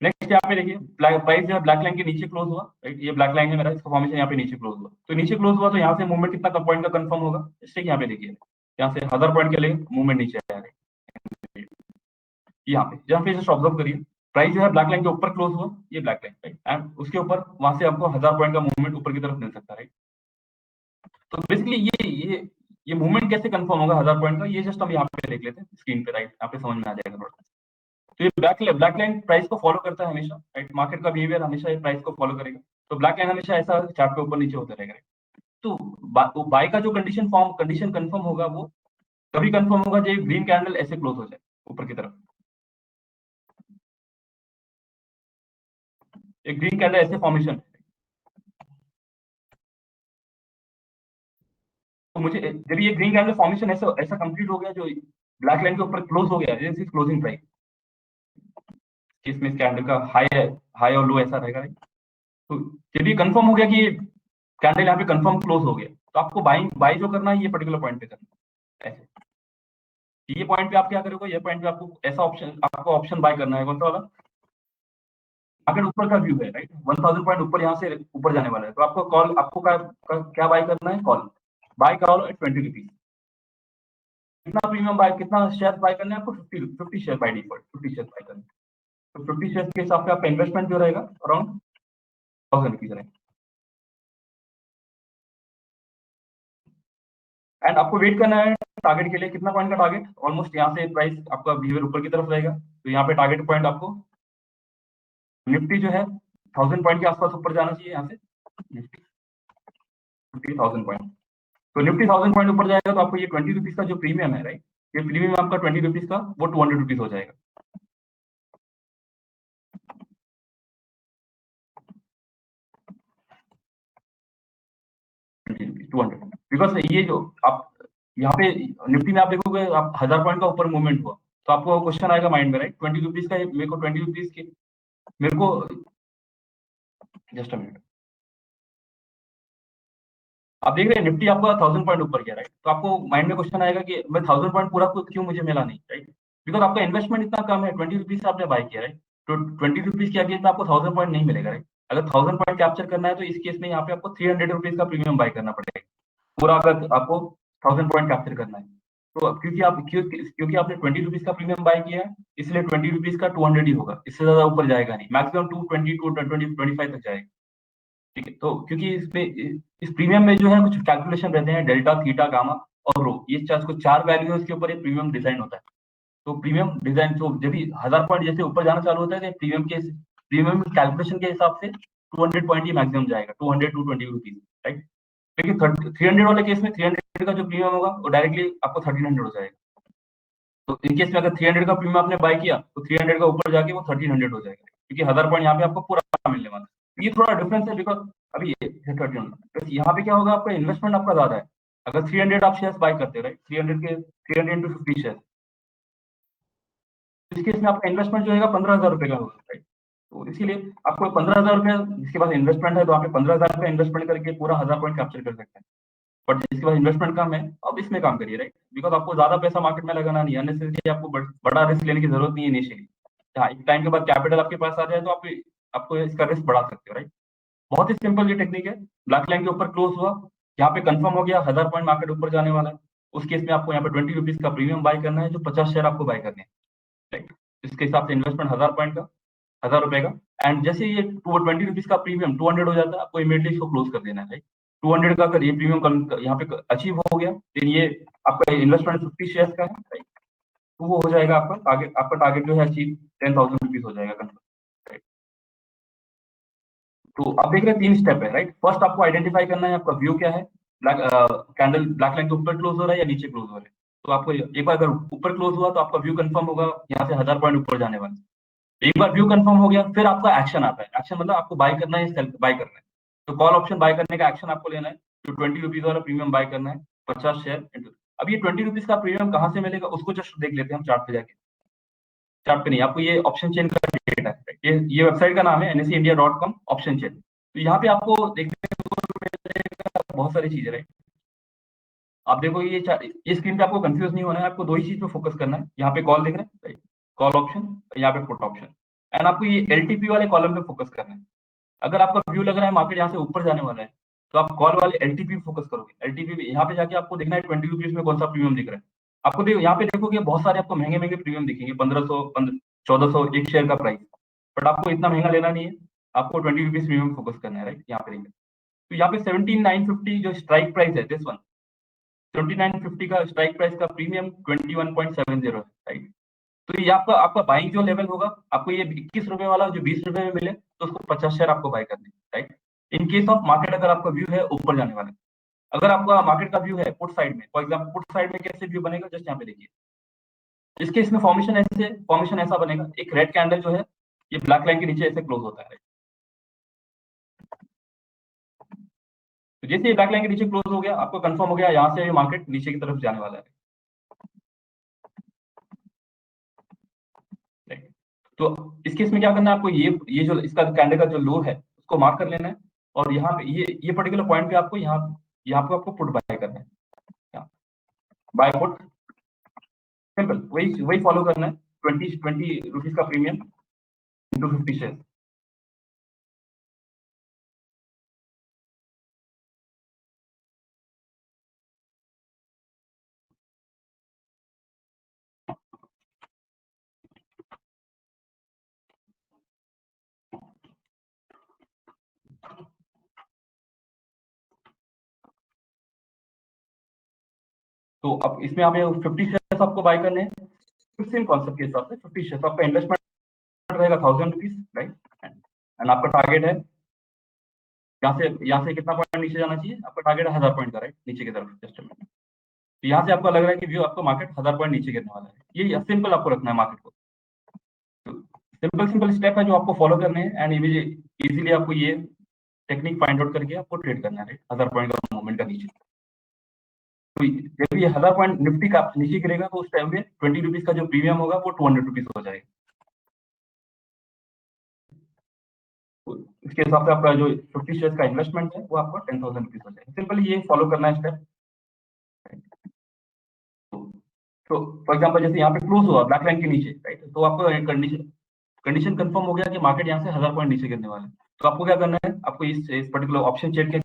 नेक्स्ट यहाँ पे देखिए प्राइस जो है ब्लैक लाइन के नीचे क्लोज हुआ, राइट। ये ब्लैक लाइन है मेरा, इसका फॉर्मेशन यहाँ पे नीचे क्लोज हुआ, तो नीचे क्लोज हुआ तो यहाँ से मूवमेंट कितना पॉइंट का कंफर्म होगा, इससे यहाँ पे देखिए, यहाँ से 1000 पॉइंट के लिए मूवमेंट नीचे आया है। यहाँ पे जहाँ पे जस्ट ऑब्जर्व करिए, प्राइस जो है ब्लैक लाइन के ऊपर क्लोज हुआ, ये ब्लैक लाइन, राइट, एंड उसके ऊपर वहां से आपको 1000 पॉइंट का मूवमेंट ऊपर की तरफ मिल सकता है, राइट। तो बेसिकली ये मूवमेंट कैसे कंफर्म होगा 1000 पॉइंट का, ये जस्ट हम यहाँ पे देख लेते हैं स्क्रीन पे, राइट। यहाँ पे समझ में आ जाएगा थोड़ा। तो ये ब्लैक लाइन प्राइस को फॉलो करता है हमेशा, राइट। मार्केट का बिहेवियर हमेशा ये प्राइस को फॉलो करेगा, तो ब्लैक लाइन हमेशा ऐसा चार्ट पे ऊपर नीचे होता रहेगा, right? तो बाय का जो कंडीशन कंफर्म होगा वो तभी कंफर्म होगा जब ग्रीन कैंडल ऐसे क्लोज हो जाए ऊपर की तरफ। एक ग्रीन कैंडल ऐसे फॉर्मेशन, तो मुझे जब ये ग्रीन कैंडल फॉर्मेशन ऐसा ऐसा कंप्लीट हो गया, जो ब्लैक लाइन के ऊपर क्लोज हो गया, दिस इज क्लोजिंग प्राइस, जिसमें इस कैंडल का हाई और लो ऐसा रहेगा, right? तो जब ये कंफर्म हो गया कि कैंडल यहाँ पे कंफर्म क्लोज हो गया, तो आपको बाई जो करना है ये पर्टिकुलर पॉइंट पे करना है, ऐसे। ये पॉइंट पे आप क्या करोगे, ये पॉइंट पे आपको ऐसा ऑप्शन, आपको ऑप्शन बाय करना है, कौन सा वाला, अगर ऊपर का व्यू है, राइट। 1000 पॉइंट ऊपर यहाँ से ऊपर जाने वाला है, तो आपको कॉल, आपको क्या बाय करना है, कॉल बाय कॉल 20 रुपीज। कितना प्रीमियम बाय, कितना शेयर बाय करना है आपको, 50 share buy default 50 share buy करना है। तो 50 शेयर के हिसाब से आपका इन्वेस्टमेंट जो रहेगा अराउंड 1000 रुपीज रहेगा, एंड आपको वेट करना है टारगेट के लिए। कितना पॉइंट का टारगेट, ऑलमोस्ट यहाँ से प्राइस आपका बिहेवियर ऊपर की तरफ रहेगा, तो यहाँ पे टारगेट पॉइंट आपको निफ्टी जो है 1000 पॉइंट के आसपास ऊपर जाना चाहिए यहाँ से निफ्टी। 50,000 पॉइंट। तो निफ्टी 1000 पॉइंट ऊपर जाएगा तो आपको ये 20 रुपीज का जो प्रीमियम है, राइट, ये प्रीमियम आपका 20 रुपीज का वो 200 रुपीज हो जाएगा। 200, बिकॉज ये जो आप यहाँ पे निफ्टी में आप देखोगे, आप 1000 पॉइंट का ऊपर मूवमेंट हुआ तो आपको क्वेश्चन आएगा माइंड में, राइट, 20 रुपीज का मेरे को 20 रुपीज के मेरे को जस्ट अ मिनट, आप देख रहे हैं निफ्टी आपका 1000 पॉइंट ऊपर गया, राइट, तो आपको माइंड में क्वेश्चन आएगा कि मैं 1000 पॉइंट पूरा क्यों मुझे मिला नहीं, राइट, बिकॉज आपका इन्वेस्टमेंट इतना कम है, 20 रुपीज से आपने बाय किया, राइट, तो 20 रुपीज के अगेंस्ट आपको 1000 पॉइंट नहीं मिलेगा, राइट। अगर 1000 पॉइंट कैप्चर करना है तो इस केस में यहाँ पे आपको 300 रुपीज का प्रीमियम बाय करना पड़ेगा पूरा, अगर आपको 1000 पॉइंट कैप्चर करना है। तो क्योंकि आपने 20 रुपीज का प्रीमियम बाय किया है, इसलिए 20 रुपीज का 200 ही होगा, इससे ज्यादा ऊपर जाएगा नहीं, मैक्सिमम 220 टू 25 तक जाएगा। ठीक है, तो क्योंकि इसमें इस प्रीमियम में जो है कुछ कैलकुलेशन रहते हैं, डेल्टा, थीटा, गामा और रो, ये चार कुछ 4 वैल्यू है, उसके ऊपर ये प्रीमियम डिजाइन होता है। तो प्रीमियम डिजाइन तो जब भी 1000 पॉइंट जैसे ऊपर जाना चालू होता है, तो प्रीमियम कैलकुलेशन के हिसाब से 200 पॉइंट ही मैक्सिमम जाएगा, 200 टू 20 रुपीज, राइट। लेकिन 300 वाले केस में 300 का जो प्रीमियम होगा वो डायरेक्टली आपको 1300 हो जाएगा। तो इन केस में अगर 300 का प्रीमियम आपने बाय किया तो 300 का ऊपर जाके वो 1300 हो जाएगा, क्योंकि 1000 पॉइंट यहाँ पे आपको पूरा मिलने वाला है। ये थोड़ा डिफरेंस है, बिकॉज अभी ये 13, तो यहाँ पे क्या होगा, आपका इन्वेस्टमेंट आपका ज्यादा है। अगर 300 आप शेयर बाय करते हैं, राइट, 300 के 300 इंटू 50 शेयर, इस केस में आपका इन्वेस्टमेंट जो है 15,000 रुपए का होगा, राइट। तो इसीलिए आपको 15,000 रुपया जिसके पास इन्वेस्टमेंट है, तो आप 15,000 रुपया इन्वेस्टमेंट करके पूरा 1000 पॉइंट कैप्चर कर सकते हैं। बट जिसके पास इन्वेस्टमेंट कम है, अब इसमें काम करिए, राइट, बिकॉज आपको ज्यादा पैसा मार्केट में लगाना नहीं है, अननेसेसरी आपको बड़ा रिस्क लेने की जरूरत नहीं है इनिशियली। हाँ, एक टाइम के बाद कैपिटल आपके पास आ जाए तो आप आपको इसका रिस्क बढ़ा सकते हो, राइट। बहुत ही सिंपल ये टेक्निक है। ब्लैक लाइन के ऊपर क्लोज हुआ, यहाँ पे कंफर्म हो गया 1000 पॉइंट मार्केट ऊपर जाने वाला है, उस केस में आपको यहाँ पे 20 रुपीज का प्रीमियम बाय करना है, जो 50 शेयर आपको बाय करने हैं, राइट। इसके हिसाब से इन्वेस्टमेंट 1000 पॉइंट का, 1000 रुपए का। एंड जैसे ये 20 रुपीज का प्रीमियम 200 हो जाता है, आपको इमीडिएटली इसको क्लोज कर देना है, राइट। 200 का अगर ये प्रीमियम यहाँ पे अचीव हो गया, फिर ये आपका इन्वेस्टमेंट 50 शेयर का है, राइट, तो वो हो जाएगा आपका टारगेट जो है अचीव 10,000 रुपीज हो जाएगा कंफर्म, राइट। तो आप देख रहे हैं 3 स्टेप है, राइट। फर्स्ट आपको आइडेंटिफाई करना है आपका व्यू क्या है, ब्लैक कैंडल ब्लैक लाइन के ऊपर क्लोज हो रहा है या नीचे क्लोज हो रहा है। तो आपको एक बार अगर ऊपर क्लोज हुआ तो आपका व्यू कंफर्म होगा, यहाँ से 1000 पॉइंट ऊपर जाने वाला है। एक बार व्यू कंफर्म हो गया, फिर आपका एक्शन आता है। एक्शन मतलब आपको बाय करना है या सेल बाय करना है। तो कॉल ऑप्शन बाय करने का एक्शन आपको लेना है, तो 20 रुपीज वाला प्रीमियम बाय करना है, 50 शेयर। अब ये 20 रुपीज का प्रीमियम कहाँ से मिलेगा उसको जस्ट देख लेते हैं हम चार्ट पे जाके। चार्ट पे नहीं, आपको ये ऑप्शन चेन का डेटा है, ये वेबसाइट का नाम है nseIndia.com ऑप्शन चेन। तो यहाँ पे आपको देखने को मिलेगा बहुत सारी चीजें, राइट। आप देखो ये स्क्रीन पे आपको कंफ्यूज नहीं होना है, आपको दो ही चीज पे फोकस करना है। यहाँ पे कॉल देख रहे हैं, राइट, कॉल ऑप्शन, यहाँ पे पुट ऑप्शन। एंड आपको ये एलटीपी वाले कॉलम पे फोकस करना है। अगर आपका व्यू लग रहा है मार्केट यहाँ से ऊपर जाने वाला है, तो आप कॉल वाले एलटीपी पे फोकस करोगे। एलटीपी यहाँ पे जाके आपको देखना है 20 रुपीज में कौन सा प्रीमियम दिख रहा है। आपको देखो यहाँ पे देखोगे बहुत सारे आपको महंगे महंगे प्रीमियम दिखेंगे, 1500, 1400 एक शेयर का प्राइस। बट आपको इतना महंगा लेना नहीं है, आपको 20 रुपीज प्रीमियम फोकस करना है, राइट। यहाँ पे देखिए, तो यहाँ पे 17,950 जो स्ट्राइक प्राइस है, दिस वन 2950 का स्ट्राइक प्राइस का प्रीमियम 21.70 है, राइट। तो ये आपका आपका बाइंग जो लेवल होगा, आपको ये 21 रुपए वाला जो 20 रुपए में मिले तो उसको 50 शेयर आपको बाय करने, right. In case of market अगर आपका व्यू है ऊपर जाने वाला है, अगर आपका मार्केट का व्यू है पुट साइड में, फॉर एग्जाम्पल पुट साइड में कैसे व्यू बनेगा, जस्ट यहाँ पे देखिए। इसके इसमें फॉर्मेशन ऐसा बनेगा, एक रेड कैंडल जो है ये ब्लैक लाइन के नीचे ऐसे क्लोज होता है। तो जैसे ये ब्लैक लाइन के नीचे क्लोज हो गया, आपको कंफर्म हो गया यहाँ से मार्केट नीचे की तरफ जाने वाला है, राइट। तो इस केस में क्या करना है आपको, ये जो इसका कैंडल का जो लो है उसको मार्क कर लेना है, और यहाँ पे ये पर्टिकुलर पॉइंट पे आपको यहाँ पे आपको पुट बाय करना है, बाय पुट, सिंपल वही वही फॉलो करना है। 20 रुपीज का प्रीमियम इंटू 50 शेयर। तो अब इसमें आप 50 शेयर आपको बाय करने हैं, सेम कॉन्सेप्ट के हिसाब से 50 शेयर आपका इन्वेस्टमेंट रहेगा 1000 रुपीज, राइट। एंड आपका टारगेट है यहाँ से कितना पॉइंट नीचे जाना चाहिए? आपका टारगेट है 1000 पॉइंट का, राइट? नीचे की तरफ जस्ट तो यहाँ से आपको लग रहा है कि व्यू आपका मार्केट 1000 पॉइंट नीचे गिरने वाला है। ये सिंपल आपको रखना है मार्केट को। तो सिंपल सिंपल स्टेप है जो आपको फॉलो करने हैं एंड इजीली आपको ये टेक्निक फाइंड आउट करके आपको ट्रेड करना है, 1000 पॉइंट का मूवमेंट का नीचे। तो जब ये 1000 पॉइंट निफ्टी का नीचे गिरेगा तो उस टाइम पे 20 रुपीज का जो प्रीमियम होगा वो 200 रुपीज हो जाएगा। तो इसके हिसाब से आपका जो 50 शेयर का इन्वेस्टमेंट है वो आपका 10,000 रुपीज हो जाएगा। सिंपली ये फॉलो करना है स्टेप। तो फॉर एग्जाम्पल जैसे यहाँ पे क्लोज हुआ ब्लैक लाइन के नीचे, राइट? तो आपको कंडीशन कंडीशन कंफर्म हो गया कि मार्केट यहाँ से 1000 पॉइंट नीचे गिरने वाला है। तो आपको क्या करना है? आपको इस पर्टिकुलर ऑप्शन चेक के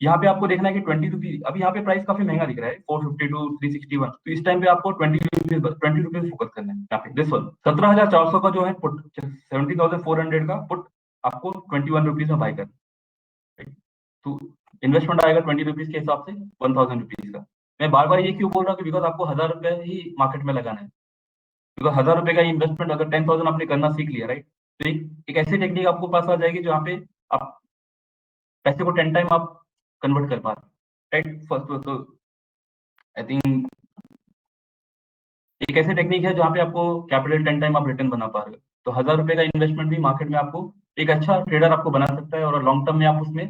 यहाँ पे आपको देखना है कि 20 रुपीज, अभी यहाँ पे प्राइस काफी महंगा दिख रहा है, 450 टू 361। तो इस टाइम पे आपको 20 रुपीज फोकस करना है। यहाँ पे दिस वन 17,400 का जो है पुट, 17,400 का पुट आपको 21 रुपीज में बाय करना है। तो इन्वेस्टमेंट आएगा 20 रुपीज के हिसाब से 1000 रुपीज का। मैं बार बार ये क्यों बोल रहा हूँ? बिकॉज आपको 1000 रुपए ही मार्केट में लगाना है। बिकॉज 1000 रुपए का इन्वेस्टमेंट अगर 10,000 आपने करना सीख लिया, राइट? तो एक ऐसी टेक्निक आपको पास आ जाएगी जहाँ पे आप पैसे को 10 टाइम आप कन्वर्ट कर पा रहे, राइट? फर्स्ट तो आई थिंक एक ऐसी टेक्निक है जहाँ पे आपको कैपिटल 10 टाइम आप रिटर्न बना पा रहे हो। तो 1000 रुपए का इन्वेस्टमेंट भी मार्केट में आपको एक अच्छा ट्रेडर आपको बना सकता है, और लॉन्ग टर्म में आप उसमें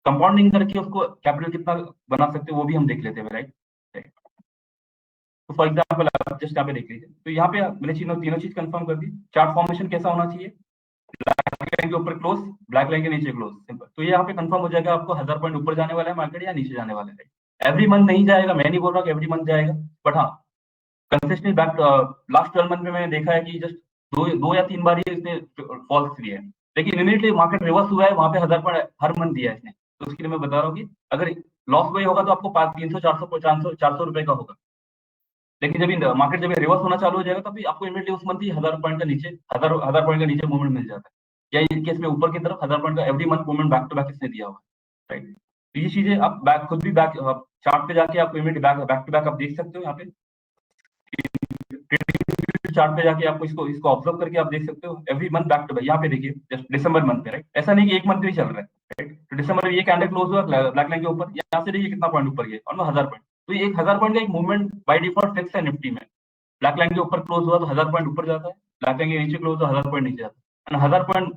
कंपाउंडिंग करके उसको कैपिटल कितना बना सकते हो वो भी हम देख लेते हैं, राइट? तो फॉर एग्जाम्पल आप जस्ट यहाँ पे देख लीजिए। तो यहाँ पे मैंने तीनों चीज कंफर्म कर दी। चार्ट फॉर्मेशन कैसा होना चाहिए? ब्लैक लाइन के ऊपर क्लोज, ब्लैक लाइन के नीचे क्लोज, सिंपल। तो ये यहाँ पे कंफर्म हो जाएगा आपको 1000 पॉइंट ऊपर जाने वाला है मार्केट या नीचे जाने वाला है। एवरी मंथ नहीं जाएगा, मैं नहीं बोल रहा कि एवरी मंथ जाएगा, बट हाँ कंसिस्टेंटली बैक लास्ट 12 मंथ में मैंने देखा है कि जस्ट दो या तीन बार ही इसने फॉल्स दिए है। लेकिन इमीडिएटली मार्केट रिवर्स हुआ है, वहां पे 1000 पॉइंट हर मंथ दिया है इसने। तो उसके लिए मैं बता रहा हूँ कि अगर लॉस हुआ होगा तो आपको 300 400 रुपए का होगा। लेकिन जब मार्केट जब रिवर्स होना चालू हो जाएगा तो आपको इमीडिएटली उस मंथ ही 1000 पॉइंट का नीचे, 1000 पॉइंट का नीचे मूवमेंट मिल जाता है। या इस केस में ऊपर की तरफ 1000 पॉइंट का every month movement back to back इसने दिया हुआ है, राइट? तो ये चीजें आप बैक खुद भी बैक चार्ट पे जाके आप इमीडिएट बैक टू बैक आप देख सकते हो। यहाँ पे चार्ट पे जाके आपको इसको इसको ऑब्जर्व करके आप देख सकते हो every month back to back. यहाँ पे देखिए जस्ट दिसंबर मंथ में, राइट? ऐसा नहीं कि एक मंथ भी चल रहा है, राइट? तो दिसंबर में ये कैंडल क्लोज हुआ ब्लैक लाइन के ऊपर, यहाँ से देखिए कितना पॉइंट ऊपर गया, ऑलमोस्ट 1000 पॉइंट। तो ये एक 1000 पॉइंट का एक मूवमेंट बाय डिफॉल्ट फिक्स है निफ्टी में। ब्लैक लाइन के ऊपर क्लोज हुआ तो 1000 पॉइंट ऊपर जाता है, ब्लैक लाइन के नीचे क्लोज हुआ 1000 पॉइंट नीचे जाता है। 1000 पॉइंट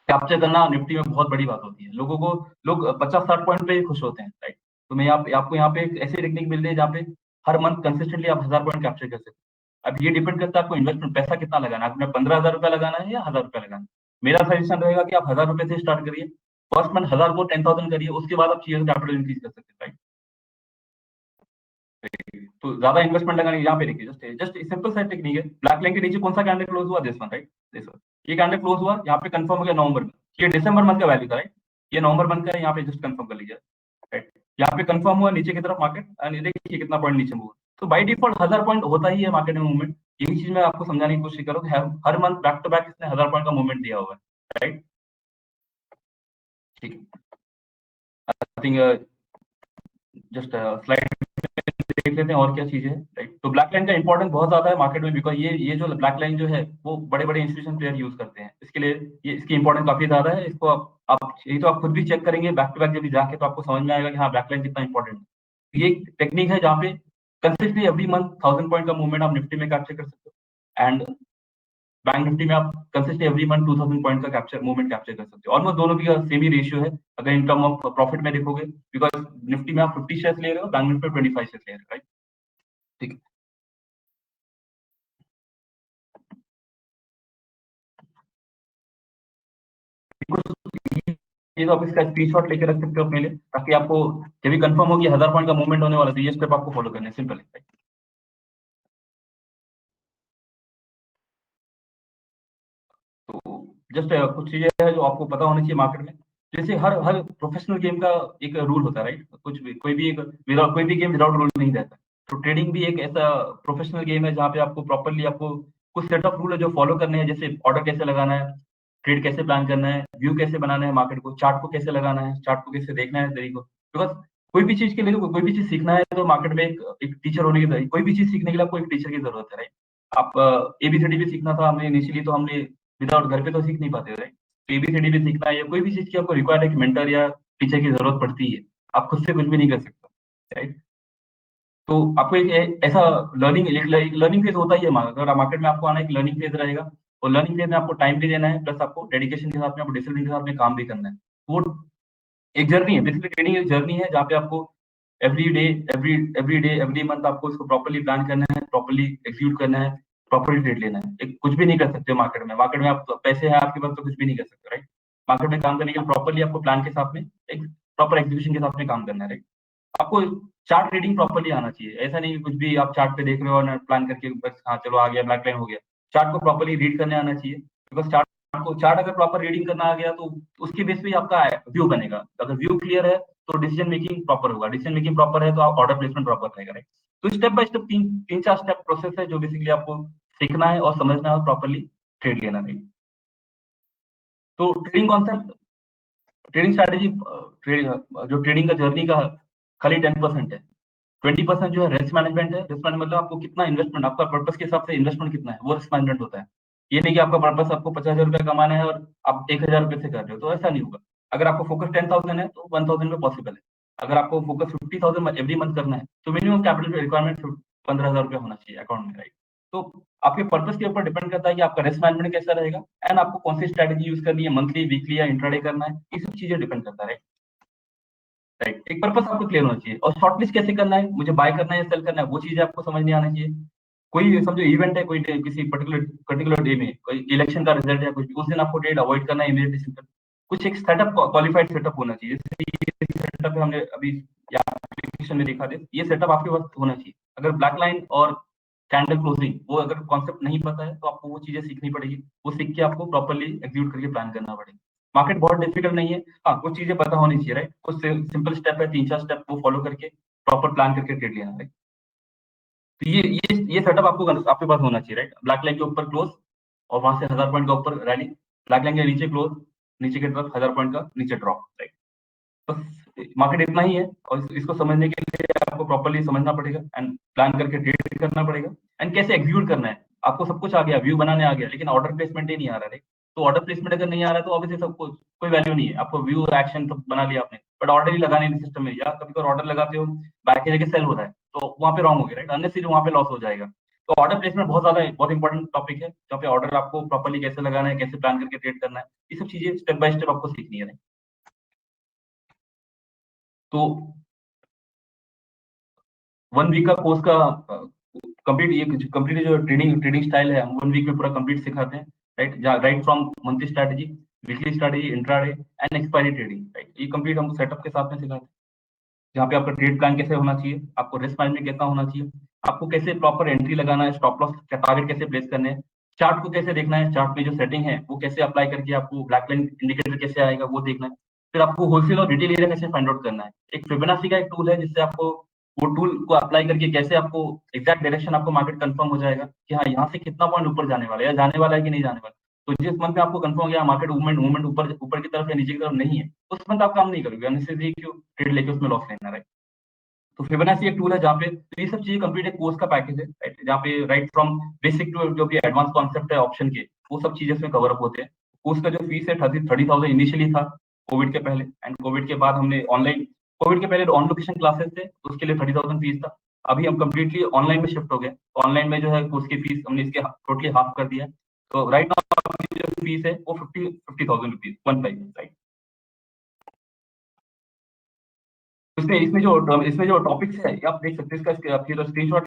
कैप्चर करना निफ्टी में बहुत बड़ी बात होती है। लोग 50-60 पॉइंट पे ही खुश होते हैं, राइट? तो मैं आपको यहाँ पे एक ऐसी टेक्निक मिल रही है जहाँ पे हर मंथ कंसिस्टेंटली आप 1000 पॉइंट कैप्चर कर सकते हैं। अब ये डिपेंड करता है आपको इन्वेस्टमेंट पैसा कितना लगाना है, आपने 15,000 रुपया लगाना है या 1000 रुपया लगाना है। मेरा सजेशन रहेगा कि आप 1000 रुपए से स्टार्ट करिए, फर्स्ट मंथ 1000 को 10,000 करिए, उसके बाद आप चीजें कैपिटल इंक्रीज कर सकते हैं, राइट? तो ज्यादा इन्वेस्टमेंट लगाने यहाँ पे देखिए जस्ट जस्ट सिंपल सा टेक्निक है। ब्लैक लाइन के नीचे कौन सा कैंडल क्लोज हुआ? This one, right? This one. ये कैंडल क्लोज हुआ, यहाँ पे कंफर्म हो गया नवंबर में। ये दिसंबर मंथ का वैल्यू था, राइट? ये नवंबर मंथ का है, यहाँ पे जस्ट कंफर्म कर लीजिए, राइट? यहाँ पे कंफर्म हुआ नीचे की तरफ मार्केट, एंड देखिए कितना पॉइंट नीचे मूव। तो बाई डिफॉल्ट 1000 पॉइंट होता ही है मार्केट में मूवमेंट। यही चीज मैं आपको समझाने की कोशिश करूँ, हर मंथ बैक टू बैक इसने 1000 पॉइंट का मूवमेंट दिया हुआ है, राइट? ठीक है। आई थिंक जस्ट स्लाइड देख लेते हैं और क्या चीजें है, राइट? तो ब्लैक लाइन का इंपॉर्टेंस बहुत ज्यादा है मार्केट में, बिकॉज ये जो ब्लैक लाइन जो है वो बड़े बड़े इंस्टीट्यूशन प्लेयर यूज करते हैं। इसके लिए ये इसकी इंपॉर्टेंस काफी ज्यादा है। इसको आप यही तो आप खुद भी चेक करेंगे बैक टू बैक जब भी जाके, तो आपको समझ में आएगा कि हाँ ब्लैक लाइन कितना इंपॉर्टेंट है। ये टेक्निक है जहाँ पे कंसिस्टेंटली एवरी मंथ 1000 पॉइंट का मूवमेंट आप निफ्टी में कैप्चर कर सकते हो, एंड बैंक निफ्टी में आप कंसिस्टेंटली एवरी मंथ 2000 पॉइंट का मूवमेंट कैप्चर कर सकते हो। ऑलमोस्ट दोनों की सेम ही रेशियो है अगर इन टर्म ऑफ प्रॉफिट में देखोगे, बिकॉज निफ्टी में आप 50 शेयर ले रहे हो, बैंक निफ्टी में 25 शेयर ले रहे हो, राइट? ठीक है। ये तो आप इसका स्क्रीनशॉट लेके रख सकते हो अपने लिए, ताकि आपको जब भी कंफर्म हो कि 1000 पॉइंट का मूवमेंट होने वाला है तो ये स्टेप आपको फॉलो करने हैं, सिंपल है। तो जस्ट कुछ चीजें हैं जो आपको पता होनी चाहिए मार्केट में। जैसे हर हर प्रोफेशनल गेम का एक रूल होता है, राइट? कुछ भी कोई भी एक विदाउट कोई भी गेम विदाउट रूल नहीं रहता। तो ट्रेडिंग भी एक ऐसा प्रोफेशनल गेम है जहाँ पे आपको प्रॉपरली आपको कुछ सेट ऑफ रूल है जो फॉलो करने हैं, जैसे ऑर्डर कैसे लगाना है, ट्रेड कैसे प्लान करना है, व्यू कैसे बनाना है मार्केट को, चार्ट को कैसे लगाना है, चार्ट को कैसे देखना है तरीको। बिकॉज कोई भी चीज के लिए कोई भी चीज सीखना है तो मार्केट में एक टीचर होने की जरूरत, कोई भी चीज सीखने के लिए आपको एक टीचर की जरूरत है, राइट? आप एबीसीडी भी सीखना था हमने इनिशियली, तो हमने विदाउट घर पे तो सीख नहीं पाते, राइट? तो एबीसीडी भी सीखना है या कोई भी चीज़ की आपको रिक्वायर्ड है कि मेंटर या टीचर की ज़रूरत पड़ती है। आप खुद से कुछ भी नहीं कर सकते, राइट? तो आपको एक ऐसा लर्निंग फेज़ होता ही है अगर मार्केट में आपको आना है, एक लर्निंग फेज़ रहेगा और लर्निंग फेज़ में आपको टाइम भी देना है, प्लस आपको डेडिकेशन के साथ में, आपको डिसिप्लिन के साथ में काम भी करना है। वो एक जर्नी है, बेसिकली ट्रेडिंग एक जर्नी है जहाँ पे आपको एवरी डे एवरी मंथ आपको इसको प्रॉपर्ली प्लान करना है, प्रॉपर्ली एग्जीक्यूट करना है, प्रॉपर्ली ट्रेड लेना है। एक कुछ भी नहीं कर सकते मार्केट में। मार्केट में आप पैसे हैं आपके पास तो कुछ भी नहीं कर सकते, राइट? मार्केट में काम करने के लिए प्रॉपर्ली आपको प्लान के साथ में, एक प्रॉपर एग्जीक्यूशन के साथ में काम करना है, राइट? आपको चार्ट रीडिंग प्रॉपर्ली आना चाहिए। ऐसा नहीं कि कुछ भी आप चार्ट पे देख रहे हो और प्लान करके बस हाँ, चलो आ गया, ब्लैक लाइन हो गया। चार्ट को प्रॉपर्ली रीड करने आना चाहिए। बिकॉज़ चार्ट अगर प्रॉपर रीडिंग करना आ गया तो उसके बेस पे ही आपका व्यू बनेगा। अगर व्यू क्लियर है तो डिसीजन मेकिंग प्रॉपर होगा। डिसीजन मेकिंग प्रॉपर है तो आप ऑर्डर प्लेसमेंट प्रॉपर रहेगा, राइट? तो step by step 3-4 step process है जो बेसिकली आपको सीखना है और समझना है और प्रॉपर्ली ट्रेड लेना है। तो ट्रेडिंग कॉन्सेप्ट ट्रेडिंग स्ट्रैटेजी जो ट्रेडिंग का जर्नी का खाली 10% है। 20% जो है रिस्क मैनेजमेंट है। रिस्क मैनेजमेंट मतलब आपको कितना इन्वेस्टमेंट, आपका पर्पस के हिसाब से इन्वेस्टमेंट कितना है, वो रिस्क मैनेजमेंट होता है। ये नहीं कि आपका पर्पस आपको 50,000 रुपए कमाना है और आप 1,000 रुपए से कर रहे हो, तो ऐसा नहीं होगा। अगर आपको फोकस 10,000 है तो 1,000 में पॉसिबल है। अगर आपको फोकस 50,000 एवरी मंथ करना है तो मिनिमम कैपिटल रिक्वायरमेंट 15,000 रुपए होना चाहिए अकाउंट में, राइट? तो आपके पर्पस के ऊपर डिपेंड करता है कि आपका रिस्क मैनेजमेंट कैसा रहेगा एंड आपको कौन सी स्ट्रेटेजी यूज करनी है, मंथली, वीकली या इंट्राडे करना है, ये सब चीजें डिपेंड करता है, राइट? एक पर्पस आपको क्लियर होना चाहिए और शॉर्टलिस्ट कैसे करना है, मुझे बाय करना है या सेल करना है, वो चीजें आपको समझ नहीं आना चाहिए। कोई समझो इवेंट है, कोई किसी पर्टिकुलर डे में कोई इलेक्शन का रिजल्ट है, कुछ उस दिन आपको ट्रेड अवॉइड करना है, इमीडिएट डिसीजन। कुछ एक सेटअप, क्वालिफाइड सेटअप होना चाहिए। जैसे ये सेटअप हमने अभी एप्लीकेशन में देखा थे, ये सेटअप आपके पास होना चाहिए। अगर ब्लैक लाइन और कैंडल क्लोजिंग वो अगर कॉन्सेप्ट नहीं पता है तो आपको वो चीजें सीखनी पड़ेगी। वो सीख के आपको प्रॉपर्ली एग्जीक्यूट करके प्लान करना पड़ेगा। मार्केट बहुत डिफिकल्ट नहीं है। हाँ, कुछ चीजें पता होनी चाहिए, राइट? कुछ सिंपल स्टेप है, 3-4 स्टेप वो फॉलो करके प्रॉपर प्लान करके ट्रेड लेना, राइट? तो ये सेटअप आपको आपके पास होना चाहिए, राइट? ब्लैक लाइन के ऊपर क्लोज और वहां से 1000 पॉइंट का ऊपर रैली, ब्लैक लाइन के नीचे क्लोज, नीचे की तरफ 1000 पॉइंट का नीचे ड्रॉप, राइट? बस मार्केट इतना ही है और इसको समझने के लिए आपको प्रॉपर्ली समझना पड़ेगा एंड प्लान करके ट्रेड करना पड़ेगा एंड कैसे एग्जीक्यूट करना है। आपको सब कुछ आ गया, व्यू बनाने आ गया, लेकिन ऑर्डर प्लेसमेंट ही नहीं आ रहा है। तो ऑर्डर प्लेसमेंट अगर नहीं आ रहा है तो ऑब्वियसली सब कुछ कोई वैल्यू नहीं है। आपको व्यू एक्शन तो बना लिया आपने, बट ऑर्डर ही लगाने नहीं सिस्टम में, या कभी कभी ऑर्डर लगाते हो बाय की जगह सेल हो रहा है तो वहाँ पे रॉन्ग हो गया, राइट? अननेसेसरी वहाँ पे लॉस हो जाएगा। तो ऑर्डर प्लेसमेंट बहुत इंपॉर्टेंट टॉपिक है जहाँ पे ऑर्डर आपको प्रॉपर्ली कैसे लगाना है, कैसे प्लान करके ट्रेड करना है, ये सब चीजें स्टेप बाय स्टेप आपको सीखनी है, right? तो 1 वीक का कोर्स का कंप्लीट जो ट्रेडिंग ट्रेडिंग स्टाइल है, हम 1 वीक में पूरा कंप्लीट सिखाते हैं, right? Right from monthly strategy, weekly strategy, intraday and expiry trading, right? ये कंप्लीट हम सेटअप के साथ में सिखाते हैं, जहाँ पे आपका ट्रेड प्लान कैसे होना चाहिए, आपको रिस्क मैनेजमेंट कैसा होना चाहिए, आपको कैसे प्रॉपर एंट्री लगाना है, स्टॉप लॉस का टारगेट कैसे प्लेस करने हैं, चार्ट को कैसे देखना है, चार्ट में जो सेटिंग है वो कैसे अप्लाई करके आपको ब्लैक लाइन इंडिकेटर कैसे आएगा वो देखना है। फिर आपको होलसेल और रिटेल एरिया कैसे फाइंड आउट करना है। एक फिबोनाची का एक टूल है जिससे आपको वो टूल को अप्लाई करके कैसे आपको एग्जैक्ट डायरेक्शन आपको मार्केट कंफर्म हो जाएगा कि हाँ, यहाँ से कितना पॉइंट ऊपर जाने वाला है या जाने वाला है कि नहीं जाने वाला। तो जिस मंथ में आपको कंफर्म हो गया मार्केट मूवमेंट मूवमेंट ऊपर ऊपर की तरफ या नीचे की तरफ नहीं है, उस मंथ आप काम नहीं करोगे, अननेसेसरी क्यों ट्रेड लेके उसमें लॉस लेना, राइट? तो फिबोनाची एक टूल है जहाँ पे तो ये सब चीजें कंप्लीट एक कोर्स का पैकेज है, राइट? जहाँ पे राइट फ्रॉम बेसिक टू जो भी एडवांस कॉन्सेप्ट है ऑप्शन के, वो सब चीजें उसमें कवर अप होते हैं। कोर्स का जो फीस है 30,000 इनिशियली था कोविड के पहले, एंड कोविड के बाद हमने ऑनलाइन, कोविड के पहले ऑन लोकेशन क्लासेस थे उसके लिए 30,000 फीस था। अभी हम कम्प्लीटली ऑनलाइन में शिफ्ट हो गए। ऑनलाइन में जो है कोर्स की फीस हमने इसके टोटली हाफ कर दिया है। तो राइट नाउ जो फीस है वो 50,000 रुपीज 15, राइट? इसमें जो टॉपिक्स है ये आप देख सकते हैं, इसका आपकी जो स्क्रीनशॉट,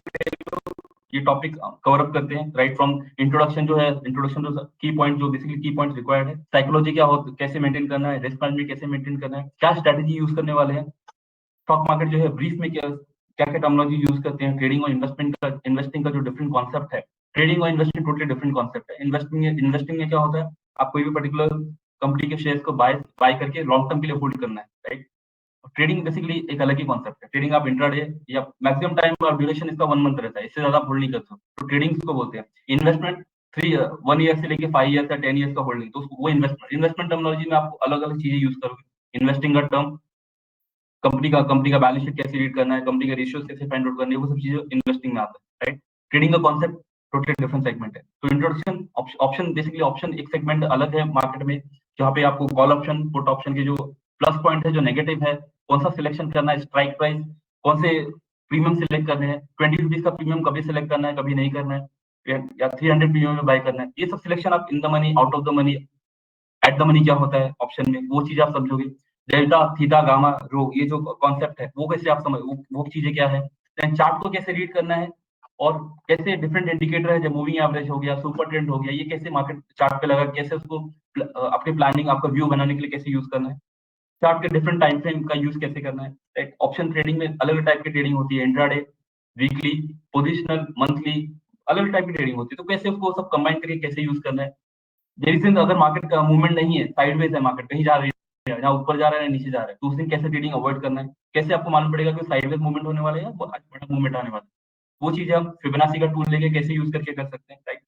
ये टॉपिक कवर अप करते हैं राइट फ्रॉम इंट्रोडक्शन जो है, इंट्रोडक्शन जो की पॉइंट जो बेसिकली की पॉइंट रिक्वायर्ड है, साइकोलॉजी क्या हो, कैसे मेंटेन करना है, रिस्क मैनेजमेंट कैसे मेंटेन करना है, क्या स्ट्रेटेजी यूज करने वाले हैं, स्टॉक मार्केट जो है ब्रीफ में क्या क्या क्या टर्मिनोलॉजी यूज करते हैं, ट्रेडिंग और इन्वेस्टिंग का जो डिफरेंट कॉन्सेप्ट है। ट्रेडिंग और इन्वेस्टिंग टोटली डिफरेंट कॉन्सेप्ट है। इन्वेस्टिंग में क्या होता है, आप कोई भी पर्टिकुलर कंपनी के शेयर्स को बाय बाय करके लॉन्ग टर्म के लिए होल्ड करना है, राइट? ट्रेडिंग बेसिकली एक अलग ही कॉन्सेप्ट है। ट्रेडिंग आप इंट्राडे या मैक्सिमम टाइम और ड्यूरेशन इसका 1 मंथ रहता है, इससे ज्यादा होल्ड नहीं कर सकते, तो ट्रेडिंग इसको बोलते हैं। इन्वेस्टमेंट 1 ईयर से लेके 5 ईयर या 10 ईयर का होल्डिंग, तो वो इन्वेस्टमेंट टर्मिनोलॉजी में आप अलग अलग चीजें यूज करोगे। इन्वेस्टिंग का टर्म, कंपनी का बैलेंस शीट कैसे रीड करना है, कंपनी के रेशियोज कैसे फाइंड आउट करने हैं, वो सब चीजें इन्वेस्टिंग में आता है, राइट? ट्रेडिंग का कॉन्सेप्ट टोटली डिफरेंट सेगमेंट है। तो इंट्रोडक्शन ऑप्शन बेसिकली ऑप्शन एक सेगमेंट अलग है मार्केट में, जहाँ पे आपको कॉल ऑप्शन, पुट ऑप्शन के जो प्लस पॉइंट है, जो नेगेटिव है, कौन सा सिलेक्शन करना है, स्ट्राइक प्राइस, कौन से प्रीमियम सिलेक्ट करने हैं, 20 रुपीज का प्रीमियम कभी सिलेक्ट करना है, कभी नहीं करना है, या 300 प्रीमियम में बाय करना है। ये सब सिलेक्शन आप in the money, out of the money, at the money क्या होता है ऑप्शन में, वो चीज़ आप समझोगे। डेल्टा, थीटा, गामा, रो, ये जो कॉन्सेप्ट है वो कैसे आप समझ, वो चीज़ें क्या है। देन चार्ट को कैसे रीड करना है, और कैसे डिफरेंट इंडिकेटर है, जब मूविंग एवरेज हो गया, सुपर ट्रेंड हो गया, ये कैसे मार्केट चार्ट पे लगा, कैसे उसको अपनी प्लानिंग, आपका व्यू बनाने के लिए कैसे यूज करना है। चार्ट के डिफरेंट टाइम फ्रेम का यूज कैसे करना है। एक ऑप्शन ट्रेडिंग में अलग अलग टाइप की ट्रेडिंग होती है, इंट्राडे, वीकली, पोजिशनल, मंथली, अलग अलग टाइप की ट्रेडिंग होती है। तो कैसे उसको सब कंबाइन करके कैसे यूज करना है। जिस दिन अगर मार्केट का मूवमेंट नहीं है, साइडवेज है, मार्केट कहीं जा रही है, जहाँ ऊपर जा रहा है, नीचे जा रहा है, तो उस दिन कैसे ट्रेडिंग अवॉइड करना है, कैसे आपको मालूम पड़ेगा कि साइडवेज मूवमेंट होने वाला है या बड़ा मूवमेंट आने वाला है। वो चीजें हम फिबोनाची का टूल लेके कैसे यूज करके कर सकते हैं, राइट।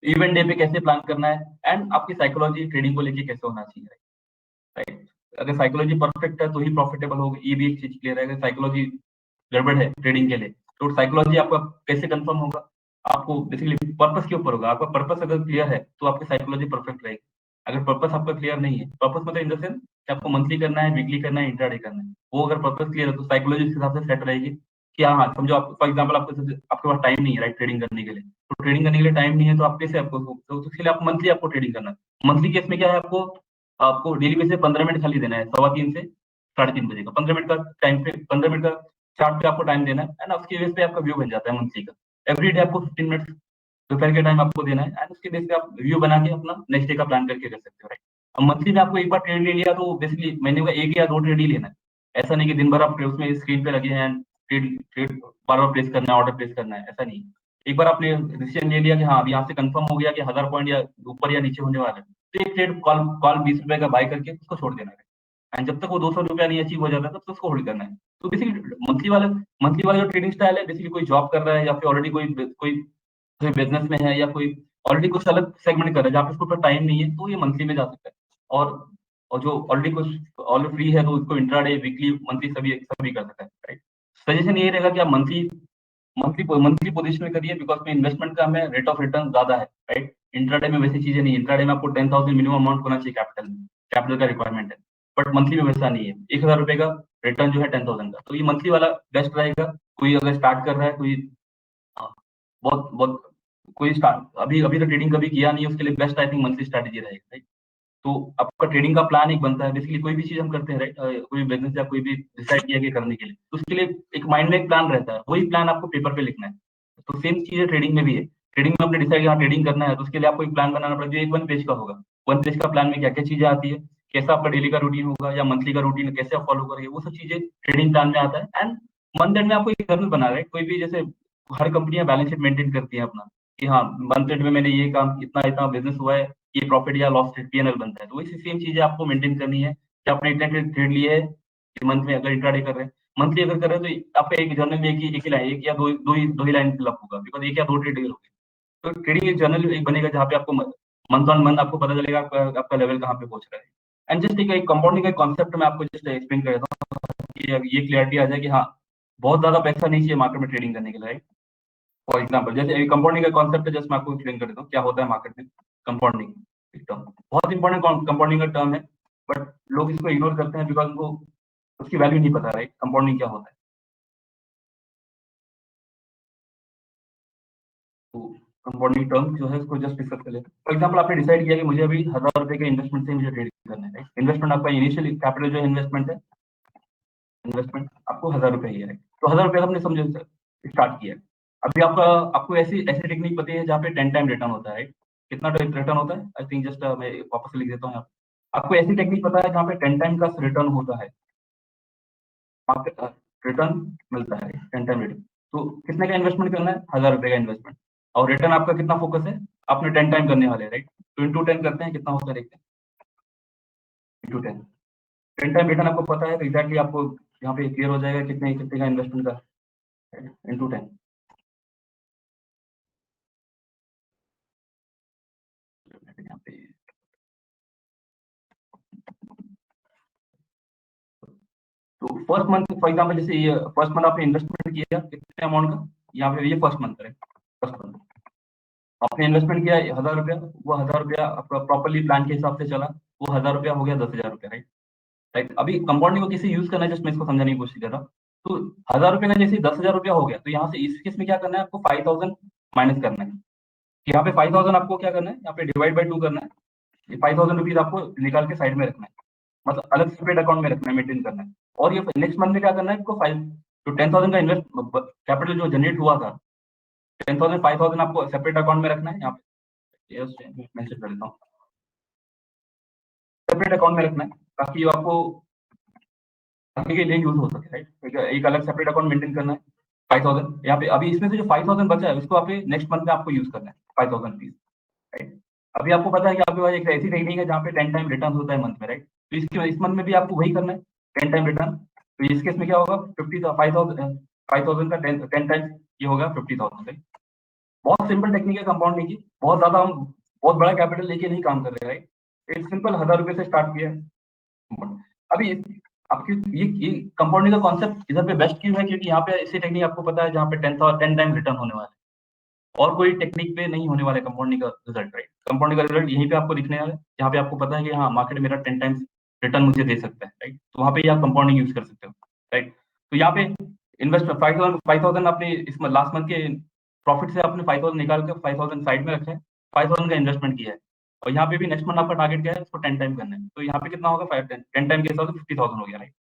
इवेंट डे पे कैसे प्लान करना है, एंड आपकी साइकोलॉजी ट्रेडिंग को लेके कैसे होना चाहिए, राइट। अगर साइकोलॉजी परफेक्ट है तो ही प्रॉफिटेबल होगा, ये भी एक चीज क्लियर है। अगर साइकोलॉजी गड़बड़ है ट्रेडिंग के लिए, तो साइकोलॉजी आपका कैसे कंफर्म होगा। आपको बेसिकली पर्पस के ऊपर होगा। आपका पर्पस अगर क्लियर है तो आपकी साइकोलॉजी परफेक्ट रहेगी। अगर पर्पस आपका क्लियर नहीं है, पर्पस मतलब इन द सेंस कि आपको मंथली करना है, वीकली करना है, इंट्राडे करना है, वो अगर पर्पस क्लियर है तो साइकोलॉजी उस हिसाब से सेट रहेगी कि हाँ हाँ, समझो आप फॉर एग्जाम्पल आपके पास टाइम नहीं है, राइट, ट्रेडिंग करने के लिए। तो ट्रेडिंग करने के लिए टाइम नहीं है, तो आप कैसे, आपको तो उसके लिए आप मंथली आपको ट्रेडिंग करना है। मंथली केस में क्या है, आपको आपको डेली बेसिस पे 15 मिनट खाली देना है, 3:15 से 3:30 बजे का 15 मिनट का टाइम पे, 15 मिनट का चार्ट पे आपको टाइम देना है ना। उसके बेस पे आपका व्यू बन जाता है मंथली का। एवरी डे आपको 15 मिनट दोपहर के टाइम आपको देना है, एंड उसके बेस पे आप व्यू बना के अपना नेक्स्ट डे का प्लान करके कर सकते हो, राइट। अब मंथली में आपको एक बार ट्रेड ले लिया तो बेसिकली महीने का एक या दो ट्रेड ही लेना है। ऐसा नहीं कि दिन भर आप उसमें स्क्रीन पे लगे हैं, ट्रेड ट्रेड बार बार प्लेस करना है, ऑर्डर प्लेस करना है, ऐसा नहीं। एक बार आपने डिसीजन ले लिया कि हाँ अब यहाँ से कंफर्म हो गया कि 1000 पॉइंट या ऊपर या नीचे होने वाला है, तो एक ट्रेड कॉल कॉल 20 रुपए का बाय करके उसको छोड़ देना है। एंड जब तक वो 200 रुपया नहीं अचीव हो जाता तब तक उसको होल्ड करना है। तो बेसिकली मंथली वाला जो ट्रेडिंग स्टाइल है, बेसिकली कोई जॉब कर रहा है या फिर ऑलरेडी कोई बिजनेस में है, या कोई ऑलरेडी कुछ अलग सेगमेंट कर रहा है जहाँ पे उसके ऊपर टाइम नहीं है, तो ये मंथली में जा सकता है। और और जो ऑलरेडी कुछ ऑलरेडी फ्री है तो उसको इंट्राडे, वीकली, मंथली सभी सभी कर सकता है, राइट। सजेशन ये रहेगा कि आप मंथली मंथली मंथली पोजीशन में करिए, बिकॉज में इन्वेस्टमेंट का हमें रेट ऑफ रिटर्न ज्यादा है, राइट। इंट्राडे में वैसी चीजें नहीं है। इंट्राडे में आपको 10,000 मिनिमम अमाउंट होना चाहिए कैपिटल में, कैपिटल का रिक्वायरमेंट है। बट मंथली में वैसा नहीं है, 1000 रुपए का रिटर्न जो है 10,000 का। तो ये मंथली वाला बेस्ट रहेगा। कोई अगर स्टार्ट कर रहा है, कोई हाँ, बहुत बहुत कोई स्टार्ट अभी अभी तो ट्रेडिंग कभी किया नहीं है, उसके लिए best I think monthly strategy रहेगा, राइट। तो आपका ट्रेडिंग का प्लान एक बनता है, बेसिकली कोई भी चीज हम करते हैं, राइट। कोई बिजनेस या कोई भी डिसाइड किया गया करने के लिए, तो उसके लिए एक माइंड में एक प्लान रहता है, वही प्लान आपको पेपर पे लिखना है। तो सेम चीज है ट्रेडिंग में भी है। ट्रेडिंग में आपने डिसाइड यहाँ ट्रेडिंग करना है, तो उसके लिए आपको एक प्लान बनाना पड़ेगा जो एक 1 पेज का होगा। 1 पेज का प्लान में क्या क्या चीजें आती है, कैसा आपका डेली का रूटीन होगा या मंथली का रूटीन कैसे आप फॉलो करेंगे, वो सब चीजें ट्रेडिंग प्लान में आता है। एंड मंथ एंड में आपको एक जर्नल बना रहे, कोई भी जैसे हर कंपनियां बैलेंस शीट मेंटेन करती है अपना, कि हाँ मंथ एंड में मैंने ये काम इतना इतना बिजनेस हुआ है, ये प्रॉफिट या लॉस पीएनएल बनता है। तो वैसी सेम चीजें आपको मेंटेन करनी है कि आपने इतना ट्रेड लिया है मंथ में, अगर इंट्राडे कर रहे हैं, मंथली अगर कर रहे हैं, तो आपका एक जर्नल में एक ही लाइन, एक या दो ही लाइन फिलअप होगा, बिकॉज एक या दो ट्रेड हो गए। तो ट्रेडिंग एक जर्नल एक बनेगा जहाँ पे आपको मंथ ऑन मंथ आपको पता चलेगा आपका लेवल कहाँ पे पहुंच रहा है। एंड जस्ट एक कंपाउंडिंग का कॉन्सेप्ट मैं आपको जस्ट एक्सप्लेन कर देता हूँ कि ये क्लियरिटी आ जाए कि हाँ बहुत ज्यादा पैसा नहीं चाहिए मार्केट में ट्रेडिंग करने के लिए। फॉर एग्जाम्पल जैसे कंपाउंडिंग का कॉन्सेप्ट है, जस्ट मैं आपको एक्सप्लेन कर देता हूँ क्या होता है मार्केट में। कंपाउंडिंग एक टर्म, बहुत इंपॉर्टेंट कंपाउंडिंग का टर्म है, बट लोग इसको इग्नोर करते हैं बिकॉज उनको उसकी वैल्यू नहीं पता, राइट। कंपाउंडिंग क्या होता है। तो कंपाउंडिंग टर्म जो है उसको जस्ट डिस्कस कर लेते हैं। फॉर एग्जाम्पल आपने डिसाइड किया कि मुझे अभी 1000 रुपए के इन्वेस्टमेंट से मुझे ट्रेड करना है, राइट। इन्वेस्टमेंट आपका इनिशियल कैपिटल जो इन्वेस्टमेंट है, इन्वेस्टमेंट आपको 1000 रुपए ही है, राइट। तो 1000 रुपए हमने समझो स्टार्ट किया। अभी आपका आपको ऐसी ऐसी टेक्निक पता है जहाँ पे 10 टाइम रिटर्न होता है, राइट। कितना रिटर्न होता है, आई थिंक जस्ट मैं वापस से लिख देता हूँ यहाँ पे। आपको ऐसी टेक्निक पता है जहाँ पे 10 टाइम का रिटर्न होता है, मार्केट रिटर्न मिलता है 10 टाइम रिटर्न। तो कितने का इन्वेस्टमेंट करना है, 1000 रुपए का इन्वेस्टमेंट, और रिटर्न आपका कितना फोकस है, आपने 10 टाइम करने वाले, राइट। तो इंटू 10 करते हैं, कितना होता है देखते हैं, इंटू 10। 10 टाइम रिटर्न आपको पता है तो एग्जैक्टली आपको यहाँ पे क्लियर हो जाएगा कितने कितने का इन्वेस्टमेंट का, इंटू 10। यहाँ पे तो फर्स्ट मंथ फॉर एग्जाम्पल जैसे ये फर्स्ट मंथ आपने इन्वेस्टमेंट किया कितने अमाउंट का, यहाँ पे ये फर्स्ट मंथ है, फर्स्ट मंथ आपने इन्वेस्टमेंट किया 1000 रुपया, वो 1000 रुपया प्रॉपरली प्लान के हिसाब से चला, वो 1000 रुपया हो गया 10,000 रुपया, राइट? राइट, अभी कंपाउंडिंग को कैसे यूज करना है, जस्ट मैं इसको समझाने की कोशिश कर रहा हूँ। तो 1000 रुपये का जैसे 10,000 रुपया हो गया, तो यहाँ से इस केस में क्या करना है, आपको 5000 माइनस करना है। यहाँ पे 5000 आपको क्या करना है, यहाँ पे डिवाइड बाई 2 करना है। ये 5000 रुपीज आपको निकाल के साइड में रखना है, मतलब अलग सेपरेट अकाउंट में रखना है, मेंटेन करना है। और ये नेक्स्ट मंथ में क्या करना है आपको, 5 तो 10,000 का इन्वेस्ट कैपिटल जो जनरेट हुआ था, 10,000 5,000 आपको सेपरेट अकाउंट में रखना है। यहाँ पे मैसेज कर देता हूँ, सेपरेट अकाउंट में रखना है, ताकि वो आपको आगे के लिए यूज हो सके, राइट? एक अलग सेपरेट अकाउंट मेंटेन करना है। 5000 यहाँ पे अभी इसमें से जो 5000 बचा है, उसको आप नेक्स्ट मंथ में आपको यूज करना है, 5000 रुपीज, राइट? अभी आपको पता है कि आपके पास एक ऐसी टेक्निक है जहाँ पे 10 टाइम रिटर्न होता है मंथ में, राइट? तो इस मंथ में भी आपको वही करना है, 10 टाइम रिटर्न। तो इस केस में क्या होगा, 50,000 का 10 टाइम्स ये होगा 50,000, राइट? बहुत सिंपल टेक्निक है कंपाउंडिंग की, बहुत ज्यादा हम बहुत बड़ा कैपिटल लेके नहीं काम कर रहे, राइट? एक सिंपल 1000 रुपये से स्टार्ट किया है। अभी आपकी ये कंपाउंडिंग का कॉन्सेप्ट इधर पे बेस्ट क्यों है, क्योंकि यहाँ पे ऐसी टेक्निक आपको पता है जहाँ पे 10 टाइम रिटर्न होने वाला है, और कोई टेक्निक पे नहीं होने वाला है कंपाउंडिंग का रिजल्ट, राइट? कंपाउंडिंग का रिजल्ट यहीं पे आपको दिखने वाला है, जहाँ पे आपको पता है कि हाँ, मार्केट मेरा 10 टाइम्स रिटर्न मुझे दे सकता है, राइट? तो वहाँ पे ही आप कंपाउंडिंग यूज कर सकते हो, राइट? तो यहाँ पे इन्वेस्ट 5,000 आपने इस लास्ट मंथ के प्रॉफिट से आपने 5,000 निकाल कर 5,000 साइड में रखा है, 5,000 का इन्वेस्टमेंट किया है, और यहाँ पे भी नेक्स्ट मंथ आपका टारगेट क्या है, इसको 10 टाइम करना है। तो यहाँ पे कितना होगा, 10 टाइम के हिसाब से 50,000 हो गया, राइट?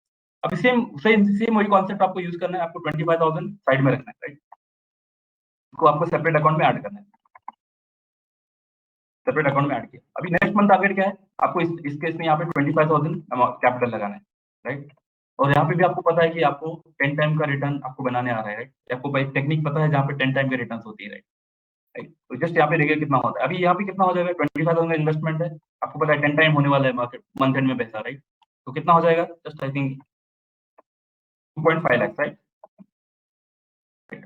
अभी सेम सेम सेम वही कॉन्सेप्ट आपको यूज करना है, आपको 25,000 साइड में रखना है, राइट? इसको आपको सेपरेट अकाउंट में ऐड करना है, सेपरेट अकाउंट में ऐड किया। अभी नेक्स्ट मंथ टारगेट क्या है, आपको इस केस में यहाँ पे 25,000 कैपिटल लगाना है, राइट? और यहाँ पे भी आपको पता है कि आपको 10 टाइम का रिटर्न आपको बनाने आ रहा है, राइट? आपको एक टेक्निक पता है जहाँ पे 10 टाइम के रिटर्न होती है, राइट? राइट, तो जस्ट यहाँ पे देखिए कितना होता है। अभी यहाँ पे कितना हो जाएगा, 25,000 का इन्वेस्टमेंट है, आपको पता है 10 टाइम होने वाला है मार्केट मंथ एंड में पैसा, राइट? तो कितना हो जाएगा, just I think 2.5 lakh, right?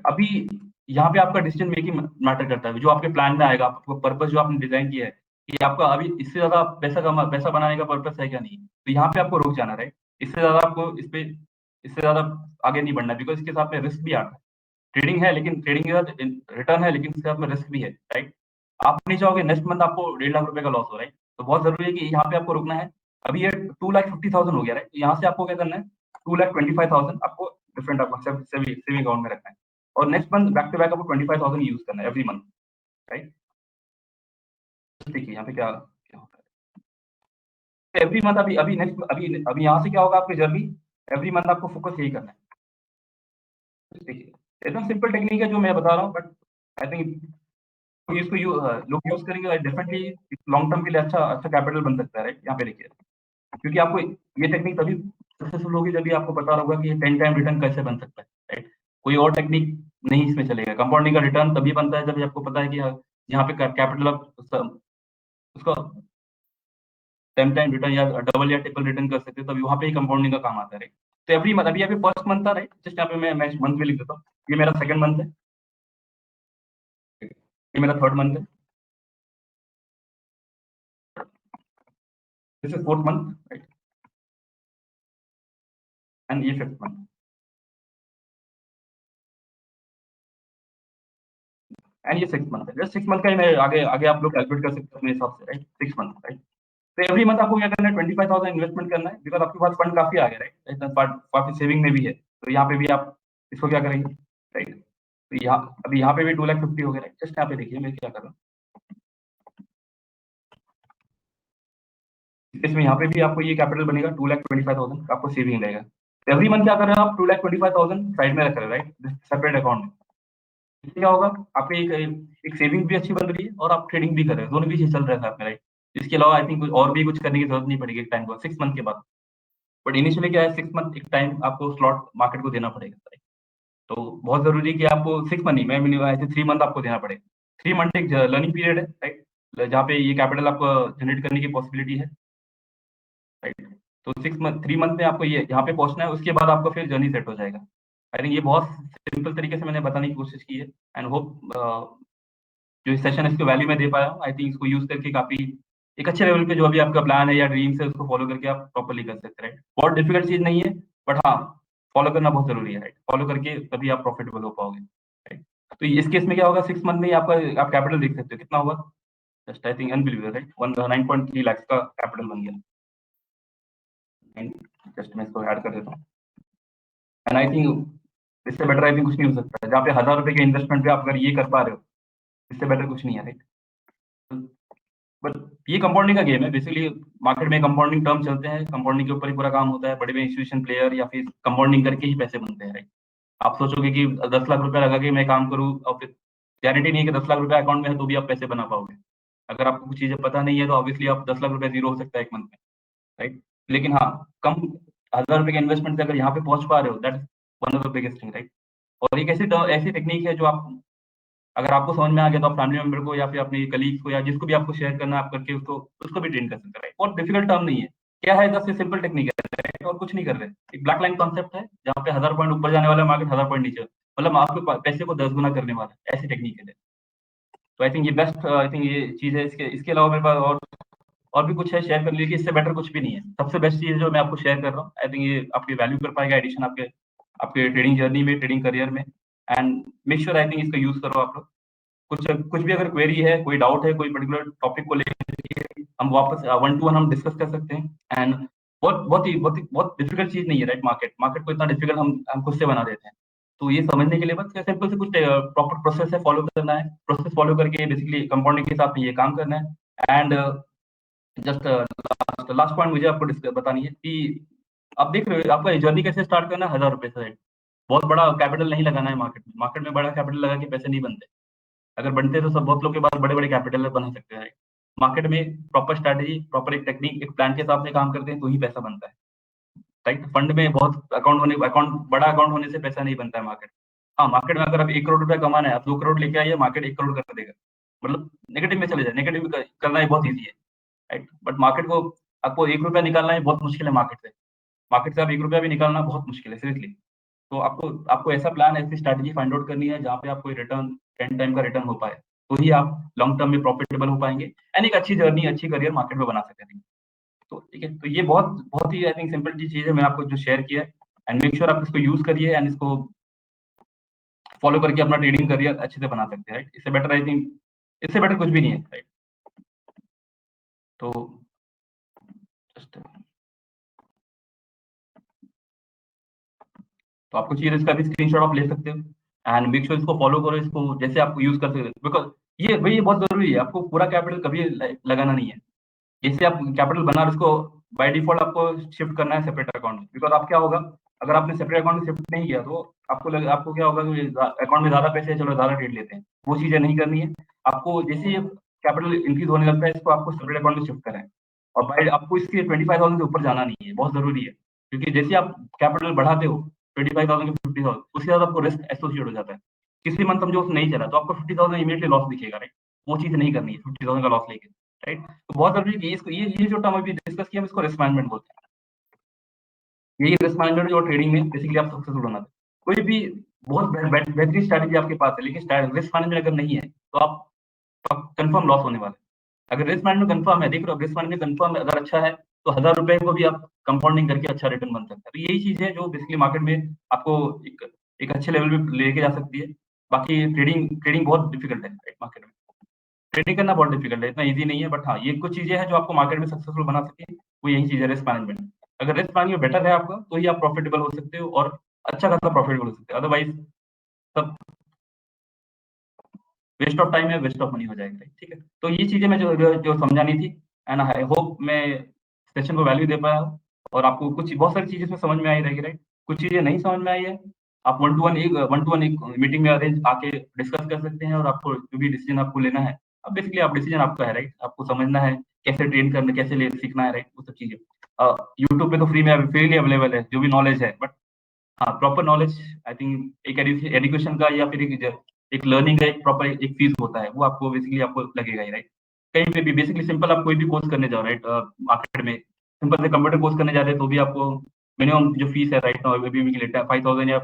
अभी यहाँ पे आपका डिसीजन मेकिंग मैटर करता है, जो आपके प्लान में आएगा, आपको पर्पस जो आपने डिजाइन किया है कि आपका अभी इससे ज्यादा पैसा बनाने का पर्पस है क्या, नहीं, तो यहाँ पे आपको रुक जाना, राइट? इससे ज्यादा आपको इससे ज्यादा आगे नहीं बढ़ना, बिकॉज इसके साथ में रिस्क भी आता है। ट्रेडिंग है, लेकिन ट्रेडिंग के साथ रिटर्न है, लेकिन इसके साथ में रिस्क भी है, राइट? आप नहीं चाहोगे नेक्स्ट मंथ आपको 1.5 लाख रुपए का लॉस हो, राइट? तो बहुत जरूरी है कि यहाँ पे आपको रुकना है। अभी ये 2,50,000 हो गया, राइट? यहाँ से आपको क्या करना है, 2,25,000 आपको डिफरेंट आपको सेविंग अकाउंट में रखना है, और next month back to back आपको 25,000 यूज करना है एवरी मंथ, राइट? देखिए यहाँ पे क्या क्या होता है, एवरी मंथ अभी अभी नेक्स्ट अभी अभी यहाँ से क्या होगा आपकी जर्नी, एवरी मंथ आपको फोकस यही करना है। देखिए एकदम सिंपल टेक्निक है जो मैं बता रहा हूँ, बट आई थिंक इसको लोग यूज करेंगे, डेफिनेटली लॉन्ग टर्म के लिए अच्छा अच्छा कैपिटल बन सकता है, राइट? यहाँ पे देखिए, क्योंकि आपको ये टेक्निक तभी सक्सेसफुल होगी जब भी आपको पता होगा कि ये 10 टाइम रिटर्न कैसे बन सकता है, राइट? कोई और टेक्निक नहीं इसमें चलेगा। कंपाउंडिंग का रिटर्न तभी बनता है जब आपको पता है कि यहाँ पे कैपिटल आप उसका 10 टाइम रिटर्न या डबल या ट्रिपल रिटर्न कर सकते हो, तभी वहाँ पे ही कंपाउंडिंग का काम आता है, राइट? तो एवरी मंथ, अभी यहाँ पे फर्स्ट मंथ था, राइट? जस्ट यहाँ पे मैं मंथ में लिख देता हूँ, ये मेरा सेकंड मंथ है, ये मेरा थर्ड मंथ है, this is fourth month, right? And ये फिफ्थ मंथ, एंड ये सिक्स मंथ है। जस्ट 6 मंथ का ही मैं आगे आगे आप लोग कैलकुलेट कर सकते हो अपने हिसाब से, राइट? 6 month, right? तो एवरी मंथ आपको क्या करना है, 25,000 इन्वेस्टमेंट करना है, बिकॉज आपके पास फंड काफी आ गया, राइट? इतना काफी सेविंग में भी है, तो यहाँ पे भी आप इसको क्या करेंगे, राइट? तो यहाँ अभी यहाँ पे भी 2,50,000 हो गया, राइट? जस्ट यहाँ पे देखिए मैं क्या कर रहा हूँ, इसमें यहाँ पे भी आपको ये कैपिटल बनेगा, 2,25,000 आपको सेविंग रहेगा। एवरी मंथ क्या कर रहे हैं आप, 2,25,000 साइड में रख रहे हैं, राइट? सेपरेट अकाउंट में। इससे क्या होगा, आपकी एक सेविंग भी अच्छी बन रही है, और आप ट्रेडिंग भी कर रहे हैं, दोनों भी चीज चल रहा है साथ में, राइट? इसके अलावा आई थिंक कुछ और भी कुछ करने की जरूरत नहीं पड़ेगी एक टाइम पर, 6 मंथ के बाद। बट इनिशियली क्या है, 6 मंथ एक टाइम आपको स्लॉट मार्केट को देना पड़ेगा, right? तो बहुत जरूरी है कि आपको 6 मंथ नहीं, मैं मिनिमम ऐसे 3 मंथ आपको देना पड़ेगा। 3 मंथ एक लर्निंग पीरियड है, राइट? जहाँ पे ये कैपिटल आपको जनरेट करने की पॉसिबिलिटी है, राइट? तो 6 मंथ 3 मंथ में आपको ये यहाँ पे पहुंचना है, उसके बाद आपको फिर जर्नी सेट हो जाएगा। आई थिंक ये बहुत सिंपल तरीके से मैंने बताने की कोशिश की है, एंड होप जो सेशन इसको वैल्यू में दे पाया हूँ, आई थिंक इसको यूज करके काफी एक अच्छे लेवल पे जो भी आपका प्लान है या ड्रीम्स है, उसको फॉलो करके आप प्रॉपर्ली कर सकते हैं, राइट? बहुत डिफिकल्ट चीज नहीं है, बट हाँ, फॉलो करना बहुत जरूरी है, राइट? फॉलो करके तभी आप प्रॉफिटेबल हो पाओगे, राइट? तो इस केस में क्या होगा, 6 मंथ में ही आपका आप कैपिटल देख सकते हो कितना होगा। Just I think unbelievable, right? 9.3 lakh का कैपिटल बन गया। जस्ट मैं इसको ऐड कर देता हूँ। एंड आई थिंक इससे बेटर आई थिंक कुछ नहीं हो सकता, जहाँ पे 1000 रुपए के इन्वेस्टमेंट पे आप अगर ये कर पा रहे हो, इससे बेटर कुछ नहीं है, राइट? बट ये कंपाउंडिंग का गेम है बेसिकली। मार्केट में कंपाउंडिंग टर्म चलते हैं, कंपाउंडिंग के ऊपर ही पूरा काम होता है। बड़े बड़े इंस्टीट्यूशन प्लेयर या फिर कंपाउंडिंग करके ही पैसे बनते हैं, राइट? आप सोचोगे कि 10 लाख रुपया लगा के मैं काम करूँ और फिर गारंटी नहीं है कि 10 लाख रुपया अकाउंट में है तो भी आप पैसे बना पाओगे। अगर आपको कुछ चीजें पता नहीं है तो ऑब्वियसली आप 10 लाख रुपया जीरो हो सकता है 1 मंथ में, राइट? लेकिन हाँ, कम 1000 रुपए के इन्वेस्टमेंट से अगर यहाँ पे पहुंच पा रहे हो, that one of the biggest thing, right? और एक ऐसी टेक्निक है जो आप, अगर आपको समझ में आ गया तो आप फैमिली मेंबर को या फिर अपने कलीग्स को या जिसको भी आपको शेयर करना है आप करके उसको उसको भी ट्रेन कर सकते हैं, राइट? बहुत डिफिकल्ट टर्म नहीं है, क्या है, जस्ट सिंपल टेक्निक है, राइट? और कुछ नहीं कर रहे। एक ब्लैक लाइन कॉन्सेप्ट है जहाँ पे 1000 पॉइंट ऊपर जाने वाला मार्केट 1000 पॉइंट नीचे, मतलब आपके पैसे को 10 गुना करने वाला है, ऐसी टेक्निक है। तो आई थिंक ये बेस्ट, आई थिंक ये चीज है। इसके इसके अलावा मेरे पास और भी कुछ है शेयर करने के लिए, इससे बेटर कुछ भी नहीं है। सबसे बेस्ट चीज जो मैं आपको शेयर कर रहा हूँ, आई थिंक ये आपकी वैल्यू कर पाएगा एडिशन आपके आपके ट्रेडिंग जर्नी में, ट्रेडिंग करियर में। And make sure I think इसका यूज करो आप लोग। कुछ कुछ भी अगर क्वेरी है, कोई डाउट है, कोई पर्टिकुलर टॉपिक को लेकर, हम वापस 1 to 1 हम डिस्कस कर सकते हैं। एंड बहुत डिफिकल्ट चीज नहीं है, राइट? मार्केट मार्केट को इतना डिफिकल्ट हम खुद से बना देते हैं। तो ये समझने के लिए बस सिंपल से कुछ प्रॉपर प्रोसेस है, फॉलो करना है। प्रोसेस फॉलो करके बेसिकली कंपाउंडिंग के हिसाब से ये काम करना है। एंड जस्ट लास्ट पॉइंट मुझे आपको बतानी है कि आप देख रहे हो आपका जर्नी कैसे स्टार्ट करना है, 1000 रुपए से। बहुत बड़ा कैपिटल नहीं लगाना है मार्केट में। मार्केट में बड़ा कैपिटल लगा के पैसे नहीं बनते। अगर बनते तो सब बहुत लोग के पास बड़े बड़े कैपिटल बना सकते हैं। मार्केट में प्रॉपर स्ट्रैटेजी, प्रॉपर एक टेक्निक, एक प्लान के हिसाब से काम करते हैं तो ही पैसा बनता है, राइट? फंड में बहुत अकाउंट बड़ा अकाउंट होने से पैसा नहीं बनता है मार्केट। हाँ, मार्केट में अगर आप 1 करोड़ रुपया कमाना है, आप 2 करोड़ लेके आइए, मार्केट 1 करोड़ कर देगा। मतलब नेगेटिव में चले जाए, नेगेटिव करना ही बहुत ईजी है, राइट? बट मार्केट को आपको 1 रुपया निकालना ही बहुत मुश्किल है मार्केट से। मार्केट से आप 1 रुपया भी निकालना बहुत मुश्किल है, सीरियसली। तो आपको आपको ऐसा प्लान, ऐसी स्ट्रैटेजी फाइंड आउट करनी है जहाँ पे आपको रिटर्न 10 टाइम का रिटर्न हो पाए, तो ही आप लॉन्ग टर्म में प्रॉफिटेबल हो पाएंगे एंड एक अच्छी जर्नी, अच्छी करियर मार्केट में बना सकते हैं। तो ठीक है, तो ये बहुत बहुत ही आई थिंक सिंपल सी चीज है, मैं आपको जो शेयर किया है। एंड मेक श्योर आप इसको यूज करिए एंड इसको फॉलो करके अपना ट्रेडिंग करियर अच्छे से बना सकते हैं, राइट? इससे बेटर आई थिंक, इससे बेटर कुछ भी नहीं है, राइट? तो just, तो आपको चाहिए तो इसका भी स्क्रीनशॉट आप ले सकते हो एंड मेक श्योर इसको फॉलो करो, इसको जैसे आप यूज कर सकते हो। बिकॉज ये भाई ये बहुत जरूरी है, आपको पूरा कैपिटल कभी लगाना नहीं है। जैसे आप कैपिटल बना रहे हो, उसको बाय डिफॉल्ट आपको शिफ्ट करना है सेपरेट अकाउंट में। बिकॉज आप क्या होगा, अगर आपने सेपरेट अकाउंट में शिफ्ट नहीं किया तो आपको क्या होगा कि अकाउंट में ज्यादा पैसे हैं, चलो ज्यादा ट्रेड लेते हैं, वो चीजें नहीं करनी है। आपको जैसे ही कैपिटल इंक्रीज होने लगता है, इसको आपको सेपरेट अकाउंट में शिफ्ट करें। और बाय आपको इसके 25,000 से ऊपर जाना नहीं है, बहुत जरूरी है। क्योंकि जैसे आप कैपिटल बढ़ाते हो 25,000 के 50,000, उसके साथ आपको रिस्क एसोसिएट हो जाता है। किसी मंथ समझो नहीं चला तो आपको 50,000 इमीडिएटली लॉस दिखेगा, राइट? वो चीज नहीं करनी है 50,000 का लॉस लेके, राइट? तो बहुत जरूरी है कि इसको ये जो टर्म अभी डिस्कस किया हम इसको रिस्क मैनेजमेंट बोलते हैं। यही रिस्क मैनेजमेंट जो ट्रेडिंग में बेसिकली आप सक्सेसफुल होना था। कोई भी बहुत बेहतरीन स्ट्रैटेजी आपके पास है, लेकिन रिस्क मैनेजमेंट अगर नहीं है तो आप कंफर्म लॉस होने वाले हैं। अगर रिस्क मैनेजमेंट कंफर्म है, देख रहे हो, रिस्क मैनेजमेंट कंफर्म अगर अच्छा है तो 1000 रुपए को भी आप कंपाउंडिंग करके अच्छा रिटर्न बन सकता है। तो यही चीज है जो बेसिकली मार्केट में आपको एक एक अच्छे लेवल पे लेके जा सकती है। बाकी ट्रेडिंग ट्रेडिंग बहुत डिफिकल्ट है मार्केट में। ट्रेडिंग करना बहुत डिफिकल्ट है, इतना ईजी नहीं है। बट हाँ, ये कुछ चीजें हैं जो आपको मार्केट में सक्सेसफुल बना सके, वो यही चीज है रिस्क मैनेजमेंट। अगर रिस्क मैनेजमेंट बेटर है आपका तो ही आप प्रॉफिटेबल हो सकते हो और अच्छा खासा प्रॉफिटेबल हो सकते हो। अदरवाइज सब वेस्ट ऑफ टाइम है, वेस्ट ऑफ मनी हो जाएगा, ठीक है? तो ये चीजें मैं जो समझानी थी, एंड आई होप मैं सेशन को वैल्यू दे पाया हूँ और आपको कुछ बहुत सारी चीजें इसमें समझ में आई रहेगी, राइट? कुछ चीजें नहीं समझ में आई है, आप 1 to 1 एक मीटिंग में अरेंज आके डिस्कस कर सकते हैं और आपको जो भी डिसीजन आपको लेना है, अब बेसिकली आप डिसीजन आपका है, राइट? आपको समझना है कैसे ट्रेन करना, कैसे सीखना है, राइट? वो सब चीजें यूट्यूब पे तो फ्रीली अवेलेबल है जो भी नॉलेज है। बट हाँ, प्रॉपर नॉलेज आई थिंक एक एजुकेशन का या फिर एक लर्निंग का एक प्रॉपर एक फीस होता है, वो आपको बेसिकली आपको लगेगा ही, राइट? कहीं पे भी बेसिकली सिंपल आप कोई भी कोर्स करने जाओ, राइट? मार्केट में सिंपल से कंप्यूटर कोर्स करने जा रहे हैं तो भी आपको मिनिमम जो फीस है राइट नाउ अभी भी लेता है 5,000 या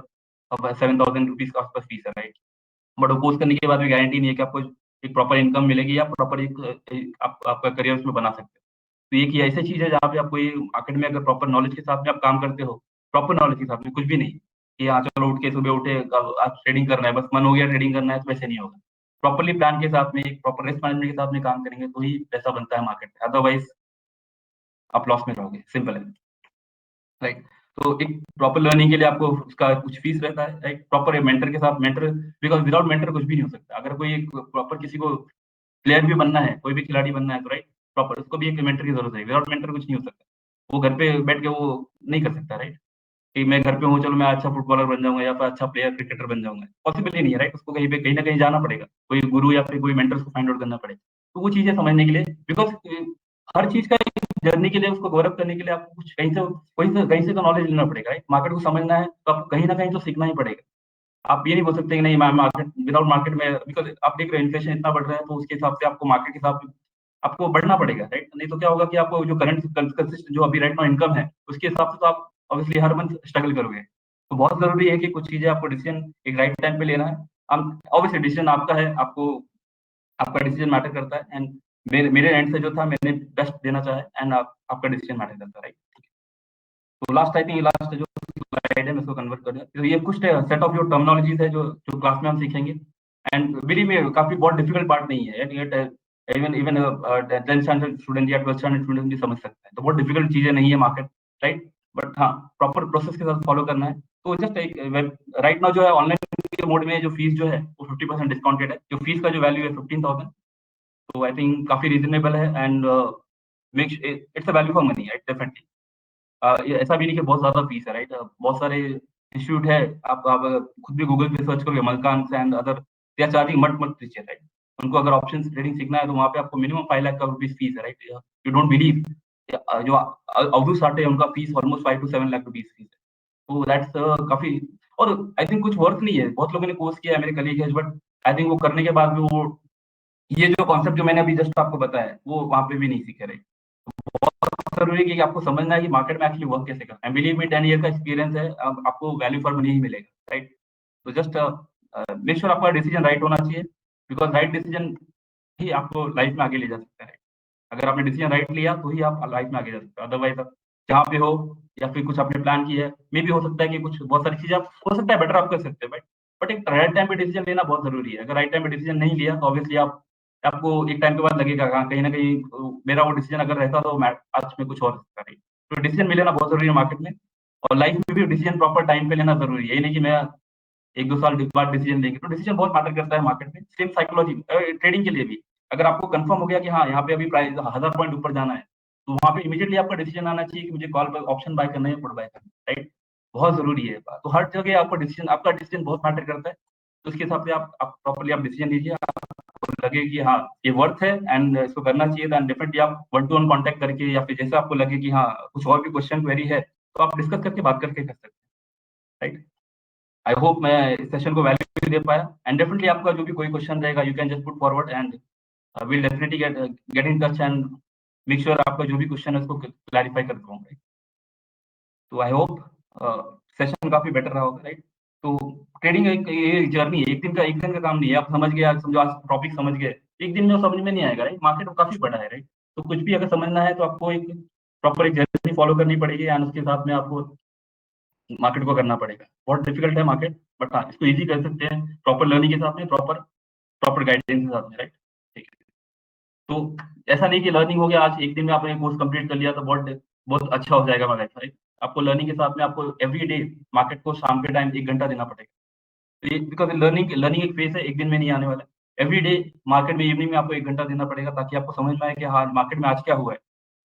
7,000 रुपीज का आसपास फीस है, राइट? बट वो कोर्स करने के बाद भी गारंटी नहीं है कि आपको एक प्रॉपर इनकम मिलेगी या प्रॉपर आपका करियर उसमें बना सकते हो। तो ये कि ऐसी चीज है जहाँ पे आपको ये मार्केट में अगर प्रॉपर नॉलेज के साथ में आप काम करते हो, प्रॉपर नॉलेज के साथ में, कुछ भी नहीं, कि हाँ चलो उठ के सुबह उठे आज ट्रेडिंग करना है, बस मन हो गया ट्रेडिंग करना है, तो वैसे नहीं होगा। प्रॉपरली प्लान के साथ में, एक प्रॉपर रिस्क मैनेजमेंट के साथ में काम करेंगे तो ही पैसा बनता है मार्केट में, अदरवाइज आप लॉस में रहोगे, सिंपल है। राइट। तो एक प्रॉपर लर्निंग के लिए आपको उसका कुछ फीस रहता है, राइट। प्रॉपर मेंटर के साथ, मेंटर, बिकॉज विदाउट मेंटर कुछ भी नहीं हो सकता। अगर कोई एक प्रॉपर किसी को प्लेयर भी बनना है, कोई भी खिलाड़ी बनना है, तो राइट, प्रॉपर उसको भी एक मेंटर की जरूरत है। विदाउट मेंटर कुछ नहीं हो सकता। वो घर पे बैठ के वो नहीं कर सकता, राइट। कि मैं घर पे हूँ, चलो मैं अच्छा फुटबॉलर बन जाऊंगा या फिर अच्छा प्लेयर क्रिकेटर बन जाऊंगा, पॉसिबल ही नहीं है, राइट। उसको कहीं पे कहीं ना कहीं जाना पड़ेगा, कोई गुरु या फिर कोई मेंटर को फाइंड आउट करना पड़ेगा। तो वो चीजें समझने के लिए, बिकॉज हर चीज का जर्नी के लिए, उसको गौरव करने के लिए आपको कुछ कहीं से तो नॉलेज लेना पड़ेगा, राइट। मार्केट को समझना है तो आपको कहीं ना कहीं तो सीखना ही पड़ेगा। आप ये नहीं बोल सकते कि नहीं मैं मार्केट, विदाउट मार्केट में, बिकॉज आप देख रहे हैं इन्फ्लेशन इतना बढ़ रहा है, तो उसके हिसाब से आपको मार्केट के हिसाब से आपको बढ़ना पड़ेगा, राइट। नहीं तो क्या होगा कि आपको जो करंट कंसिस्ट जो अभी राइट नाउ इनकम है, उसके हिसाब से तो आप ऑब्वियसली हर मंथ स्ट्रगल करोगे। तो बहुत जरूरी है कि कुछ चीजें आपको डिसीजन एक राइट टाइम पे लेना है। ऑब्वियसली डिसीजन आपका है, आपको आपका डिसीजन मैटर करता है, एंड मेरे मेरे एंड से जो था मैंने बेस्ट देना चाहा एंड आपका डिसीजन मैटर करता है, राइट। तो लास्ट आई थिंक लास्ट जो स्लाइड है मैं इसको कन्वर्ट कर दिया। तो ये कुछ सेट ऑफ जो टर्मिनोलॉजीज है जो जो क्लास में हम सीखेंगे, एंड बिलीव मी काफी बहुत डिफिकल्ट पार्ट नहीं है, even even 10th standard student या 12th स्टैंडर्ड स्टूडेंट भी समझ सकते हैं। तो बहुत डिफिकल्ट चीजें नहीं है मार्केट, राइट। बट हाँ, प्रॉपर प्रोसेस के साथ फॉलो करना है। तो जस्ट एक राइट नाउ जो है ऑनलाइन के मोड में जो फीस जो है वो 50% डिस्काउंटेड है। जो फीस का जो वैल्यू है 15,000, तो आई थिंक काफी रीजनेबल है, and make it's a value for money, right, definitely. ये ऐसा भी नहीं कि बहुत ज्यादा फीस है, राइट। बहुत सारे इंस्टीट्यूट है, आप खुद भी गूगल पे सर्च करोगे, मलकान and other, they are charging much much rich, right. उनको अगर ऑप्शन ट्रेडिंग सीखना है तो वहाँ पे आपको मिनिमम 5 लाख का रुपीज फीस है, राइट। यू डोंट बिलीव, जो अवधू साठे उनका fees almost 5 to 7 lakh rupees fees है। तो दैट्स काफी, और आई थिंक कुछ वर्थ नहीं है। बहुत लोगों ने कोर्स किया है, मेरे कलीग है, बट आई थिंक वो करने के बाद भी वो ये जो कॉन्सेप्ट जो मैंने अभी जस्ट आपको बताया वो वहाँ पे भी नहीं सीखे, राइट। जरूरी है कि आपको समझना है कि मार्केट में एक्चुअली वर्क कैसे करता है। बिलीव मी, 10 ईयर का एक्सपीरियंस है, अब आपको वैल्यू फॉर मनी ही मिलेगा, राइट। तो जस्ट मेक श्योर आपका डिसीजन राइट होना चाहिए, बिकॉज राइट डिसीजन ही आपको लाइफ में आगे ले जा सकता है। अगर आपने डिसीजन राइट लिया तो ही आप लाइफ में आगे जा सकते हो, अदरवाइज आप जहाँ पे हो या फिर कुछ आपने प्लान किया है, मे भी हो सकता है कि कुछ बहुत सारी चीजें आप हो सकता है बेटर आप कर सकते हैं, बट एक राइट टाइम पे डिसीजन लेना बहुत जरूरी है। अगर राइट टाइम पे डिसीजन नहीं लिया तो ऑब्वियसली आप आपको एक टाइम के बाद लगेगा कहीं ना कहीं मेरा वो डिसीजन अगर रहता तो मैं आज में कुछ और सकता नहीं। तो डिसीजन में लेना बहुत जरूरी है मार्केट में, और लाइफ में भी डिसीजन प्रॉपर टाइम पे लेना जरूरी है। ये नहीं कि मैं 1-2 साल बाद डिसीजन लेंगे, तो डिसीजन बहुत मैटर करता है मार्केट में। सेम साइकोलॉजी ट्रेडिंग के लिए भी, अगर आपको कंफर्म हो गया कि हाँ यहाँ पे अभी प्राइस 1000 पॉइंट ऊपर जाना है, तो वहाँ पे इमीडिएटली आपका डिसीजन आना चाहिए कि मुझे कॉल पर ऑप्शन बाय करना है या पुट बाय करना है, राइट। बहुत जरूरी है। तो हर जगह आपका डिसीजन बहुत मैटर करता है। तो उसके हिसाब से आप प्रॉपर्ली आप डिसीजन लीजिए। आपको लगे कि हाँ ये वर्थ है एंड इसको करना चाहिए, तो डेफिनेटली आप 1-to-1 कांटेक्ट करके या फिर जैसे आपको लगे कि हाँ कुछ और भी क्वेश्चन क्वेरी है, तो आप डिस्कस करके बात करके कर सकते हैं, राइट। आई होप मैं इस सेशन को वैल्यू दे पाया, एंड डेफिनेटली आपका जो भी कोई क्वेश्चन रहेगा you can just put forward, and will definitely get in touch and make sure आपका जो भी क्वेश्चन है उसको क्लैरिफाई कर दूंगा। तो आई होप सेशन काफी बेटर रहा होगा, राइट। तो ट्रेडिंग एक ये जर्नी है, एक दिन का काम नहीं है। आप समझ गए, आप समझो आज टॉपिक समझ गए, एक दिन में वो समझ में नहीं आएगा, राइट। मार्केट काफी बड़ा है, राइट। तो कुछ भी अगर समझना है तो आपको एक प्रॉपर एक जर्नी फॉलो करनी पड़ेगी, एंड उसके साथ में आपको मार्केट को करना पड़ेगा। बहुत डिफिकल्ट है मार्केट, बट हाँ इसको इजी कर सकते हैं प्रॉपर लर्निंग के साथ में, प्रॉपर प्रॉपर गाइडेंस के साथ में, राइट। ठीक है। तो ऐसा नहीं कि लर्निंग हो गया आज एक दिन में आपने कोर्स कंप्लीट कर लिया तो बहुत बहुत अच्छा हो जाएगा हमारा, राइट। आपको लर्निंग के साथ में आपको एवरी डे मार्केट को शाम के टाइम 1 घंटा देना पड़ेगा। तो ये बिकॉज लर्निंग लर्निंग एक फेस है, एक दिन में नहीं आने वाला है। एवरी डे मार्केट में इवनिंग में आपको 1 घंटा देना पड़ेगा, ताकि आपको समझ में आए कि हाँ मार्केट में आज क्या हुआ है,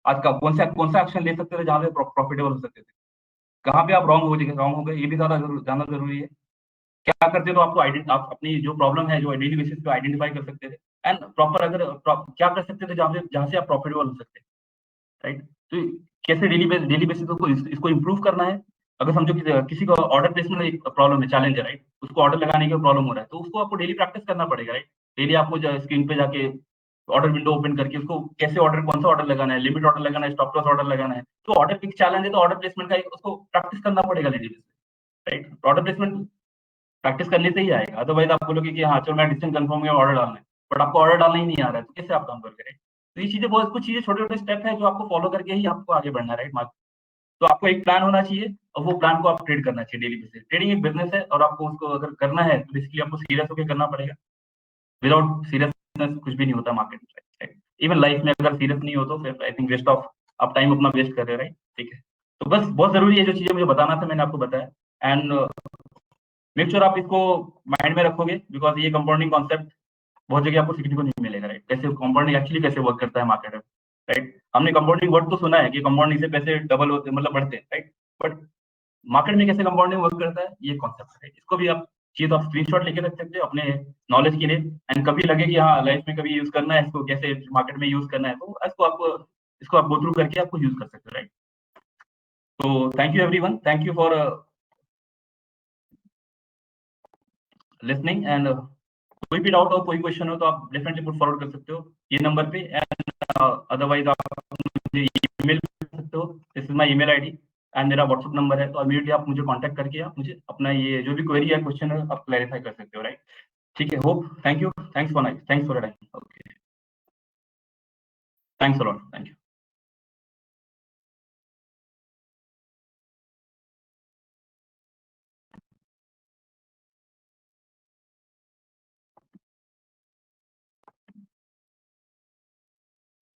आज का कौन सा एक्शन ले सकते थे जहाँ पे प्रॉफिटेबल हो सकते थे, कहाँ पे आप रॉन्ग हो गए, ये भी ज्यादा जानना जरूरी है। क्या करते तो आपको आप अपनी जो प्रॉब्लम है जो डेली बेसिस पे आइडेंटिफाई कर सकते थे, एंड प्रॉपर अगर क्या कर सकते थे जहाँ से आप प्रॉफिटेबल हो सकते हैं, राइट। तो कैसे डेली बेसिस को इसको इम्प्रूव करना है। अगर समझो किसी को ऑर्डर प्लेसमेंट में एक प्रॉब्लम है, चैलेंज है, राइट। उसको ऑर्डर लगाने का प्रॉब्लम हो रहा है, तो उसको आपको डेली प्रैक्टिस करना पड़ेगा, राइट। डेली आपको स्क्रीन पे जाके ऑर्डर विंडो ओपन करके उसको कैसे ऑर्डर, कौन सा ऑर्डर लगाना है, लिमिट ऑर्डर लगाना है, स्टॉप लॉस ऑर्डर लगाना है। तो ऑर्डर पिक चैलेंज है, तो ऑर्डर प्लेसमेंट का उसको प्रैक्टिस करना पड़ेगा daily basis, right. Order placement practice करने से ही आएगा, अदरवाइज आप बोलोगे कि हाँ चलो मैं डिसीजन कंफर्म है ऑर्डर डालना है, बट आपको ऑर्डर डालना ही नहीं आ रहा है, तो कैसे आप काम करोगे, राइट। तो ये चीजें बहुत कुछ चीजें छोटे छोटे स्टेप है जो आपको फॉलो करके ही आपको आगे बढ़ना है, राइट। तो आपको एक प्लान होना चाहिए और वो प्लान को आप ट्रेड करना चाहिए डेली बेसिस। ट्रेडिंग एक बिजनेस है और आपको उसको अगर करना है तो बेसिकली आपको सीरियस होकर करना पड़ेगा। विदाउट सीरियसनेस कुछ भी नहीं होता मार्केट में। इवन लाइफ में अगर सीरियस नहीं हो तो फिर आई थिंक वेस्ट ऑफ आप टाइम अपना वेस्ट कर रहे हो, राइट? ठीक है, तो बस बहुत जरूरी है, जो चीजें मुझे बताना था मैंने आपको बताया। एंड मेक श्योर आप इसको माइंड में रखोगे, बिकॉज ये कंपाउंडिंग कॉन्सेप्ट बहुत जगह आपको सीखने को नहीं मिलेगा, राइट? कैसे कंपाउंडिंग एक्चुअली कैसे वर्क करता है मार्केट में, राइट? हमने कंपाउंडिंग वर्ड तो सुना है कि कंपाउंडिंग से पैसे डबल होते, मतलब बढ़ते हैं, राइट? बट मार्केट में कैसे कंपाउंडिंग वर्क करता है, ये कॉन्सेप्ट है। इसको भी आप चाहिए तो आप स्क्रीनशॉट लेके रख सकते हो अपने नॉलेज के लिए। एंड कभी लगे कि हाँ लाइफ में कभी यूज करना है इसको, कैसे मार्केट में यूज करना है, तो इसको आप गो थ्रू करके आपको यूज कर सकते हो, राइट? तो thank you everyone, thank you for listening. And कोई भी डाउट हो, कोई क्वेश्चन हो तो आप डेफिनेटली पुट फॉरवर्ड कर सकते हो ये नंबर पे। एंड अदरवाइज आप मुझे ईमेल कर सकते हो, this is my email ID and मेरा व्हाट्सएप नंबर है। तो इमीडिएटली आप मुझे कांटेक्ट करके आप मुझे अपना ये जो भी क्वेरी है, क्वेश्चन है, आप क्लैरिफाई कर सकते हो, राइट? ठीक है, hope, thank you, thanks for time, okay, thanks a lot, thank you.